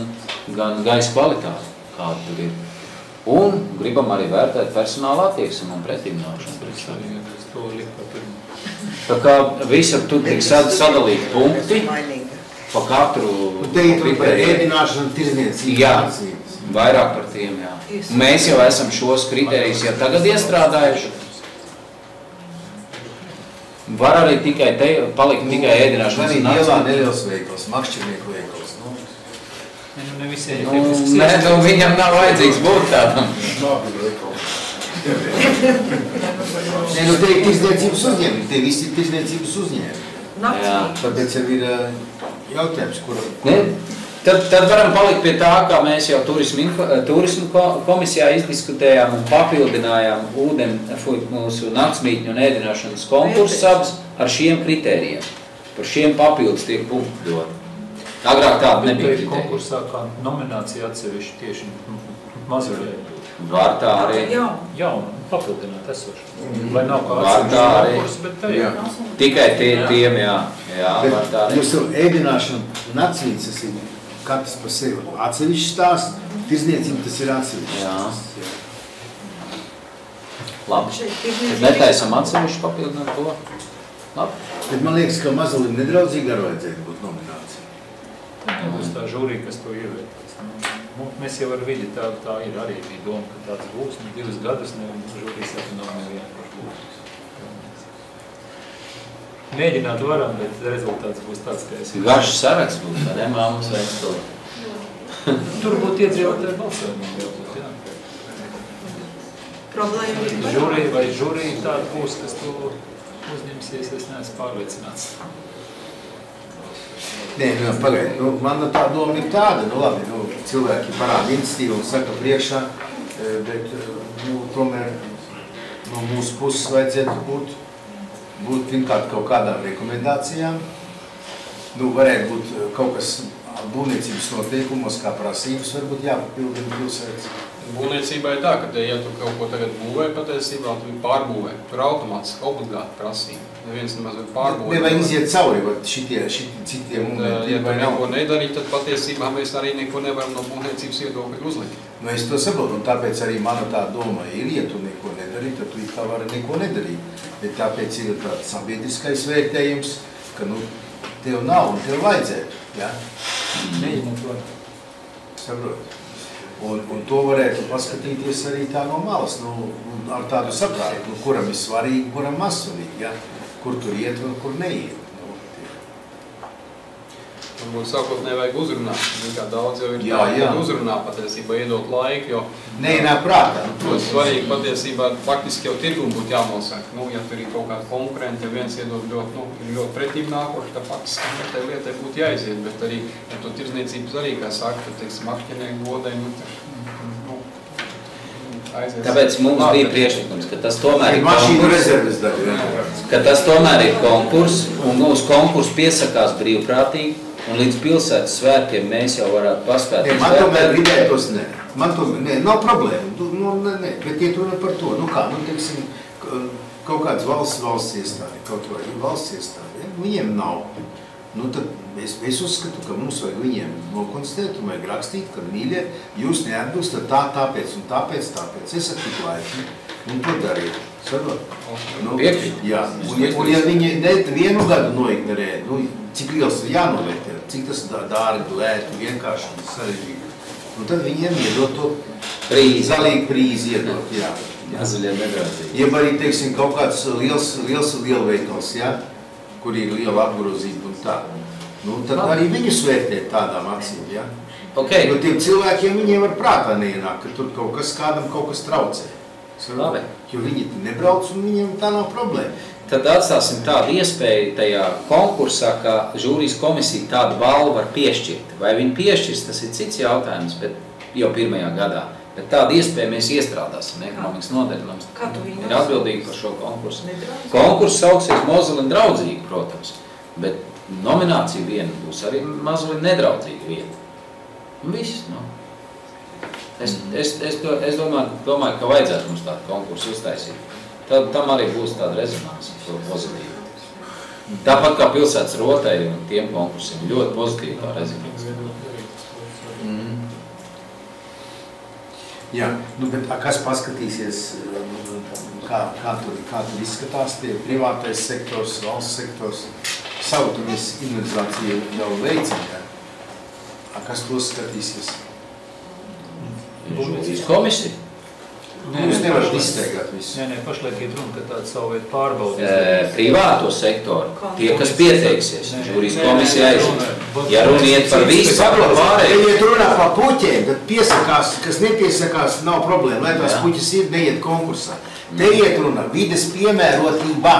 gan gaisa kvalitāte, kāda tur ir. Un gribam arī vērtēt personāla attieksmi un pretimnāšanu. Tā kā visur tur tiek sadalīti punkti pa katru kritēriju. Par ēdināšanu, tirzniecību. Jā, vairāk par tiem, jā. Mēs jau esam šos kritērijus jau tagad iestrādājuši. Var arī palikt tikai ēdināšanas. Arī ielā neliels veikals, makšķernieku veikals. Nē, viņam nav vajadzīgs būt tādam. Nē, nu te ir tirzniecības uzņēmumi, te visi ir tirzniecības uzņēmumi. Tāpēc jau ir jautājums, kura... Tad varam palikt pie tā, kā mēs jau turismu komisijā izdiskutējām un papildinājām mūsu naktsmītņu un ēdināšanas konkursus abas ar šiem kritērijiem. Par šiem papildus tiek punkti dot. Agrāk tāda nebija kritērija. Konkursā kā nominācija atsevišķi tieši mazuļiem. Var tā arī. Jaunu, papildināt esošu. Lai nav kā atsevišķi konkursi, bet tajā. Tikai tiem, jā. Jā, var tā arī. Jūs ēdināšana naktsmītnes ir katrs par sevi atsevišķi stāsts, tirzniecība tas ir atsevišķi stāsts. Labi. Tad netaisam atsevišķi papildināt to. Labi. Bet man liekas, ka mazulim nedraudzīgi ar vajadzētu būt nominācija. Būs tā žūrija, kas to ievērtēs. Mēs jau ar vidi tā ir arī bija doma, ka tāds būs, 2 gadus žūrijas nominēja vienkārši būs. Mēģināt varam, bet rezultāts būs tāds, ka es... Garš saraksts būs, vai ne, māmas veids to? Tur būtu iedzīvotāji balsojumiem jābūt, jā. Problēma ir... Žūrija vai žūrija tāda būs, kas to uzņemsies, es neesmu pārliecināts. Nē, pagaid, man tā doma ir tāda, labi, cilvēki parāda iniciatīvu un saka priekšā, bet, tomēr no mūsu puses vajadzētu būt pirmkārt kaut kādām rekomendācijām. Varētu būt kaut kas būvniecības noteikumos, kā prasības varbūt jāpapildina pilsētas. Būvniecībā ir tā, ka, ja tu kaut ko tagad būvē patiesībā, tu pārbūvē. Tur automātiski obligāti prasība. Neviens nemaz var pārbūvēt. Nevajag iziet cauri, šitie momenti. Ja tu neko nedarīt, tad patiesībā mēs arī neko nevaram no būvniecības viedokļa uzlikt. Es to saprotu, un tāpēc arī mana tā doma ir, ja tu neko nedarīt, tad tu it kā vari neko nedarīt. Bet tāpēc ir tāds sabiedriskais vērtējums, ka tev nav un tev vajadzētu. Mēģināt var. Saprotu. Un to varētu paskatīties arī tā no malas, ar tādu saprātu, kuram ir svarīgi, kuram maz svarīgi, kur tur iet un kur neiet. Varbūt sākotnēji vajag uzrunāt, kā daudz jau ir uzrunā patiesībā, iedot laiku, jo... Neienāk prātā. Protams, svarīgi patiesībā faktiski jau tirgumu būtu jānosaka. Ja tur ir kaut kādi konkurenti, ja viens iedod ļoti pretīm nākoši, tad faktiski tai lietai būtu jāiziet, bet arī ja to tirzniecības arī, kā saka, tad, teiksim, akķinieku godai, aizies. Tāpēc mums bija priekšlikums, ka tas tomēr ir konkurss, ka tas tomēr ir konkurss, un uz konkursu piesakās brīvprātīgi, un līdz pilsētas svētkiem mēs jau varētu paspēt. Man tomēr gribētos, man tomēr, nav problēma, bet iet runa par to, teiksim, kaut kāds valsts iestādi, kaut vai valsts iestādi, viņiem nav. Tad es uzskatu, ka mums vajag viņiem nokonstatēt un vajag rakstīt, ka mīļie, jūs neatbilstat tāpēc un tāpēc. Es esmu tik laipni un to darīju. Piekrīt. Jā, un ja viņi vienu gadu noignorē, cik liels ir jānovērtē, cik tas dārgi, lēti, vienkārši un sarežģīgi. Tad viņiem iedot to zalīgu prīzi iedot, jā. Mazuļiem negrātīgi. Jeb arī, teiksim, kaut kāds liels lielveikals, jā, kur ir liela apgrozība un tā. Tad arī viņus vērtēt tādām acīm, jā. Tiem cilvēkiem viņiem var prātā neienāk, ka tur kādam kaut kas traucē. Jo viņi nebrauc un viņiem tā nav problēma. tad atstāsim tādu iespēju tajā konkursā, ka žūrijas komisija tādu balvu var piešķirt. Vai viņi piešķirs, tas ir cits jautājums, bet jau pirmajā gadā. Bet tādu iespēju mēs iestrādāsim ekonomikas nodaļā. Ir atbildīgi par šo konkursu. Konkurss sauksies Mozele draudzīgi, protams, bet nominācija viena būs arī mazliet nedraudzīga vieta. Un viss, nu. Es domāju, ka vajadzētu mums tādu konkursu uztaisīt. Tad tam arī būs tāda rezonanse pozitīva. Tāpat kā pilsētas rotai un tiem konkursiem ļoti pozitīva tā rezonanse. Jā, nu, bet kas paskatīsies, kā tur izskatās tie privātais sektors, valsts sektors, savtumies inventarizāciju jau veicam, jā? Kas to skatīsies? Žūrijas komisija? Jūs nevarat izsteigāt visu. Nē, pašlaik ir runa, ka tāda savu veidu pārbaudīs. Privāto sektoru, tie, kas pieteiksies, žūrijas komisija aizies. Ja runa iet par visu, pārējo. Ja iet runā par puķiem, tad piesakās, kas nepiesakās, nav problēma, lai tās puķis ir, neiet konkursā. Te iet runa vides piemērotībā,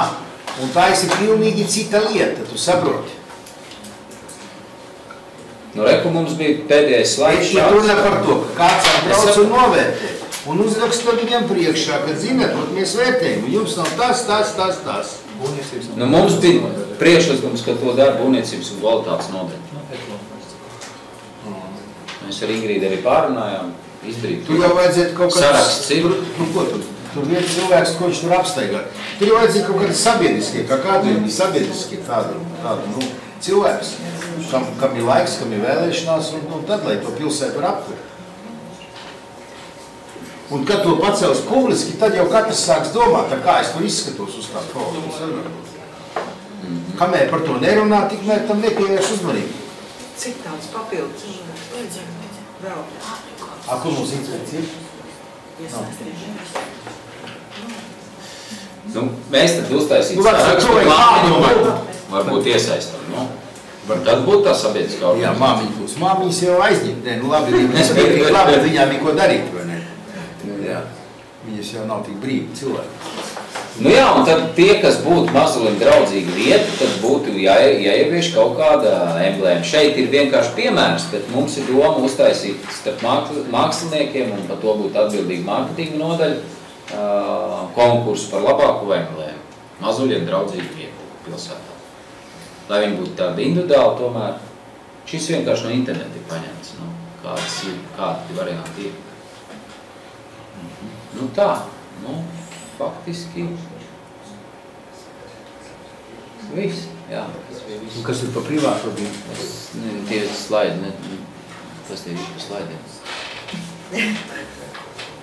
un tā ir pilnīgi cita lieta, tu saproti. Nu, reku mums bija pēdējais slaids šāds. Ja runā par to, ka kāds atbrauc un novērtē. Un uzraksta viņam priekšā, ka, zināt, mēs vērtējam, jums nav tas. Nu, mums bija priekšlikums, ka to dara būvniecības un kvalitātes nodaļa. Mēs ar Ingrīdu arī pārunājām, izdarīt. Tur jau vajadzētu kaut kāds saraksts ir. Nu, ko tur? Tur viens cilvēks, ko viņš tur apstaigā. Tur jau vajadzētu kaut kādi sabiedriskie, kā kādi sabiedriskie tādu nu, cilvēks, kam ir laiks, kam ir vēlēšanās, un tad, lai to pilsētu var aptvert. Un kad to pacels publiski, tad jau katrs sāks domāt, kā es tur izskatos uz tās problēmas. Kamēr par to nerunā, tikmēr tam nepievērš uzmanību. Cik tāds papildus vēl? Kur mums inspekcija? Nu, mēs tad uztaisītu sarakstu, varbūt iesaistam, nu. Tad būtu tā sabiedriskā organizācija. Jā, māmiņa būs. Māmiņas jau aizņemt, nu labi, viņas piekrīt labi, bet viņām ir ko darīt, vai ne? Jā, viņas jau nav tik brīvi cilvēki. Nu jā, un tad tie, kas būtu mazliet draudzīgi vieta, tad būtu jāievieš kaut kāda emblēma. Šeit ir vienkārši piemērs, bet mums ir doma uztaisīt starp māksliniekiem, un par to būtu atbildīga mārketinga nodaļa, konkursu par labāku emblēmu. Mazuļiem draudzīgi vieta pilsētā. Lai viņi būtu tādi individuāli, tomēr šis vienkārši no interneta ir paņemts, nu, kādi varianti ir. Nu tā, nu, faktiski viss, jā. Un kas ir pa privātu bija? Tie slaidi, kas tie ir pa slaidiem?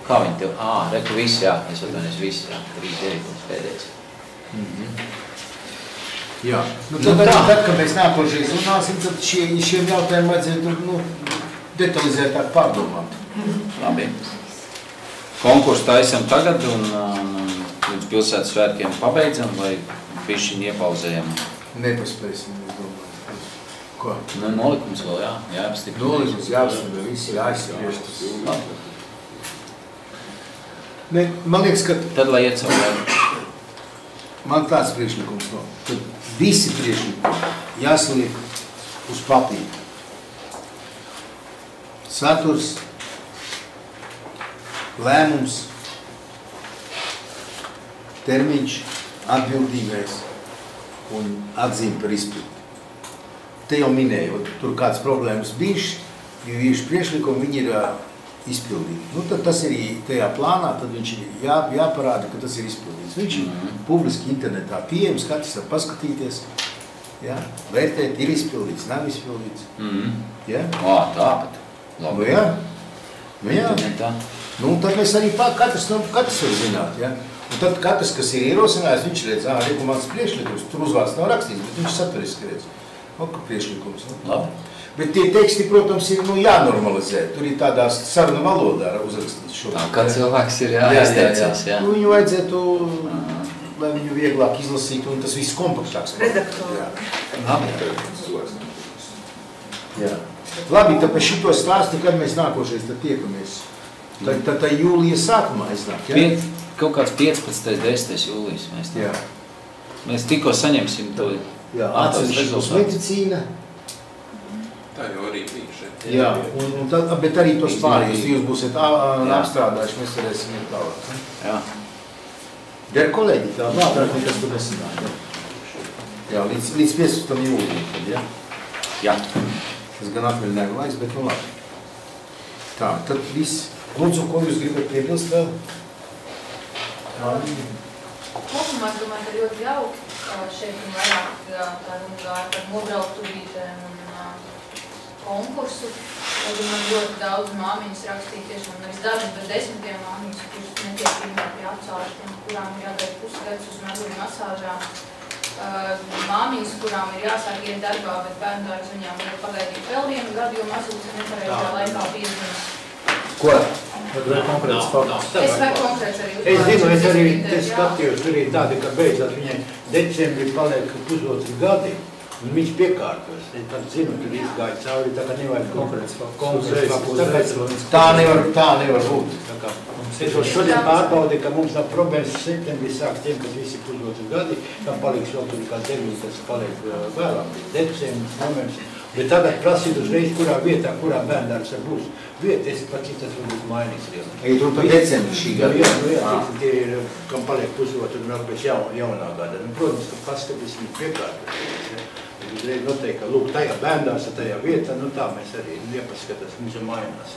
Kā viņi tev? Reku viss, jā, es atvainojos viss, jā, 3.9. pēdējais. Jā, nu tad, kad mēs nākošais runāsim, tad šiem jautājumiem vajadzētu detalizētāk pārdomāt. Labi. Konkursu taisam tagad un līdz pilsētas svētkiem pabeidzam vai bišķiņ iepauzējam? Nepaspēsim, es domāju. Ko? Nu, nolikums vēl, jā, jāapstiprina. Nolikums jāapstiprina, visi jāizspriež tas. Labi. Ne, man liekas, ka... Tad, lai iet savu laiku. Man tāds priekšlikums no. Tad visi priekšlikumi jāsliek uz papīra. Saturs, lēmums, termiņš, atbildīgais un atzīme par izpildi. Te jau minēju, tur kāds problēmas bijuši priekšlikumi, viņi ir izpildīti. Nu, tad tas ir tajā plānā, tad viņš ir jāparāda, ka tas ir izpildīts. Viņš ir publiski internetā pieejams, katrs var paskatīties, jā, vērtēt, ir izpildīts, nav izpildīts. Jā? Tāpat. Nu jā. Nu jā. Nu, tad mēs arī katrs var zināt, jā. Un tad katrs, kas ir ierosinājis, viņš redz, rekomāns priekšlikums, tur uzvārds nav rakstīts, bet viņš saturiski redz. Ka priekšlikums. Labi. Bet tie teksti, protams, ir jānormalizē. Tur ir tādā saruna valodā uzrakstīts šobrīd. Kad cilvēks ir jāizteicās, jā. Nu, viņu vajadzētu, lai viņu vieglāk izlasīt, un tas viss kompaktāks. Redaktori. Jā. Labi, tāpēc šito stāstu, kad mēs nākošais tad tiekamies. Tad jūlija sākumā iznāk, jā? Kaut kāds 15. 10. jūlijas mēs tā. Jā. Mēs tikko saņemsim to atsevišķos medicīna. Tā jau arī bija šeit. Jā, un tad, bet arī tos pārējus, jūs būsiet apstrādājuši, mēs varēsim iet tālāk. Jā. Der kolēģi, tā vārāk nekas tur nesanāk. Jā, līdz 15. jūlijam, tad, jā? Jā. Tas gan atvaļinājuma laiks, bet nu labi. Tā, tad viss. Lūdzu, ko jūs gribat piebilst vēl? Kopumā, es domāju, ka ļoti jauki šeit un vairāk tā gāja par nobrauktuvītēm un konkursu. Un man ļoti daudz māmiņas rakstīja tiešām, nevis dažas, bet 10 māmiņas, kuras netiek pirmēt pie apcārstiem, kurām ir jādara pusgads uz meduli masāžām. Māmiņas, kurām ir jāsāk iet darbā, bet bērndārs viņām var pagaidīt vēl vienu gadu, jo mazūks ir nepareizajā laikā piedzimis. Ko? Vai konkrēts fakts? Es vai konkrēts arī uzvārds. Es zinu, es arī skatījos, tur ir tādi, ka beidzot viņai decembrī paliek pusotri gadi, un viņš piekārtos. Es tad zinu, tur izgāja cauri, tā kā nevajag konkrēts fakts. Tā nevar būt. Es šodien pārbaudīju, ka mums nav problēmas septembrī sāks tiem, kas visi pusotri gadi, tam paliks vēl tur kā 9, kas paliek vēlāk, decembris, novembris. Bet tagad prasīt uzreiz, kurā vietā, kurā bērndārs būs vieta, es pat cik tas varbūt mainīgs lielā. Ej, tur pa decembri šī gada. Jā, tie ir, kam paliek pusotru un vēl pēc jaunā gada. Nu, protams, ka paskatīsim piekārtoties. Uzreiz noteikti, ka lūk, tajā bērndārsa, tajā vietā, nu tā mēs arī iepaskatās, mums jau mainās.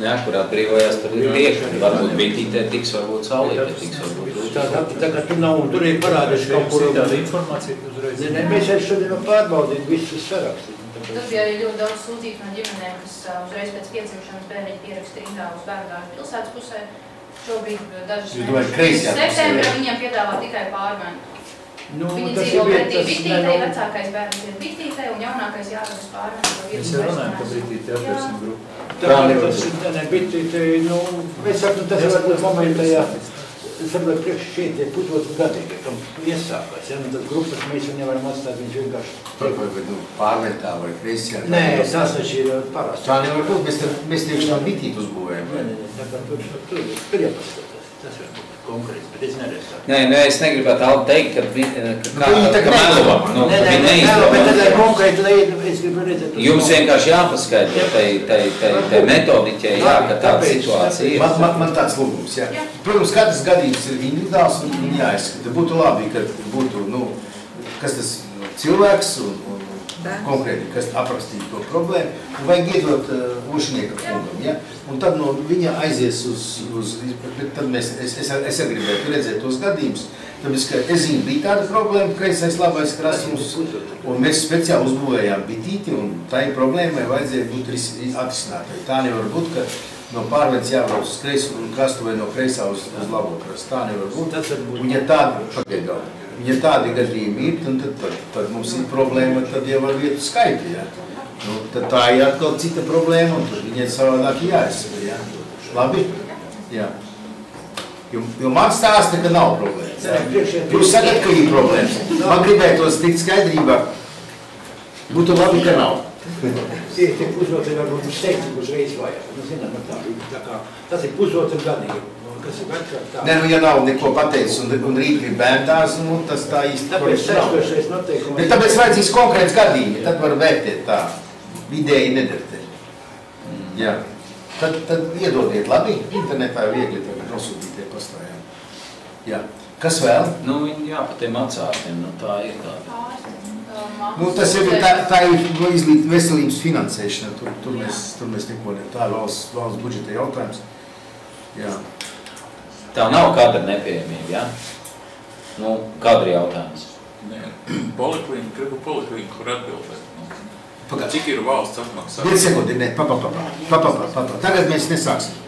Jā, kurā brīvojās, tur ir priekšā. Varbūt bitītē tiks, varbūt saulītē tiks, varbūt tā, tur nav, un tur ir parādījuši kaut kur. Tāda informācija uzreiz. Ne, mēs arī šodien pārbaudīt visus sarakstīt. Tur bija arī ļoti daudz sūdzību no ģimenēm, kas uzreiz pēc piedzimšanas bērniņi pieraksta rindā uz bērndāru pilsētas pusē. Šobrīd dažas mēnešus septembrī viņiem piedāvā tikai pārmēnu. Viņi dzīvo pretī Bitītei, vecākais bērns ir Bitītei un jaunākais jāved uz pārmēnu. Mēs jau runājam, ka Bitītei atversim grupu. Tā ne Bitītei, nu, mēs saku, tas var būt momentā, es saprotu, priekš šeit ir pusotru gadīgi, kam iesākās, ja, nu tad grupas mēs jau nevaram atstāt, viņš vienkārši pārmetā vai kreisjā. Nē, tas taču ir parasti. Tā nevar būt, mēs tieši tā Bitīti uzbūvējam. Nē, tā kā tur iepaskatās, tas var būt konkrēts, bet es neresāku. Nē, es negribētu Aldi teikt, ka viņi tā kā melo. Nē, bet tad ir konkrēti leida, es gribu redzēt. Jums vienkārši jāpaskaidro tai metodiķei, jā, ka tāda situācija ir. Man tāds lūgums, jā. Protams, katrs gadījums ir individuāls un jāizskata. Būtu labi, kad būtu, kas tas cilvēks un konkrēti, kas aprakstīja to problēmu, un vajag iedot Ušnieka kungam, ja? Un tad no viņa aizies bet tad es gribētu redzēt tos gadījumus, tāpēc, ka es zinu, bija tāda problēma, kreisais labais krastums, un mēs speciāli uzbūvējām Bitīti, un tā problēmai vajadzēja būt atrisinātai. Tā nevar būt, ka no pārvedes jābrauc uz kreisu un krastu vai no kreisā uz labo krastu. Tā nevar būt. Un ja tādi gadījumi ir, tad mums ir problēma, tad jau ar vietu skaitu, jā. Tad tā ir atkal cita problēma, un tad viņai savādāk jāizsver, jā. Labi? Jā. Jo man stāsta, ka nav problēmas. Jūs sakat, ka ir problēmas. Man gribētos tikt skaidrībā. Būtu labi, ka nav. Tie pusotri varbūt steigti uzreiz vajag. Nu, zinām, tā kā tas ir pusotri gadīgi. Kas ir vecāk tā? Nē, ja nav neko pateicis un rīt grib bērndārs, tas tā īsti tāpēc sestošais noteikums. Bet tāpēc vajadzīgs konkrēts gadījumi, tad var vērtēt tā. Vidēji nedartēt. Jā. Tad iedodiet labi, internetā viegli nosūtītie pastājām. Jā. Kas vēl? Jā, pa tiem atsārstiem, tā ir tāda. Tas jau ir tā ir veselības finansēšana, tur mēs neko ne, tā ir valsts budžeta jautājums. Jā. Tā nav kadra nepieejamība, jā? Kadra jautājums. Nē, gribu poliklīniku, kur atbildēt. Cik ir valsts apmaksā? 1 sekundi, nē, Tagad mēs nesāksim.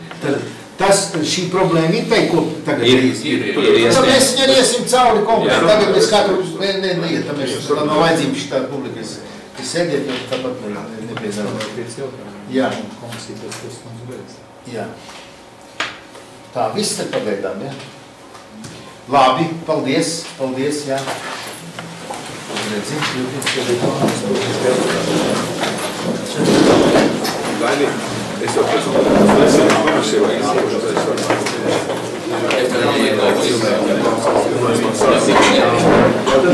Šī problēma ir vai ko tagad ir? Tad mēs viņu iesim cauri konkrēti. Tagad mēs katru, neiet, tad mēs nav vajadzību šitā publika, kas sēdiet, jo tāpat nepiedzēmē. Jā. Jā. Tā, viss tad pagaidām, jā? Labi, paldies, jā. Daini, es jau pēc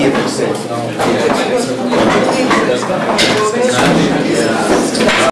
piefiksēts nav.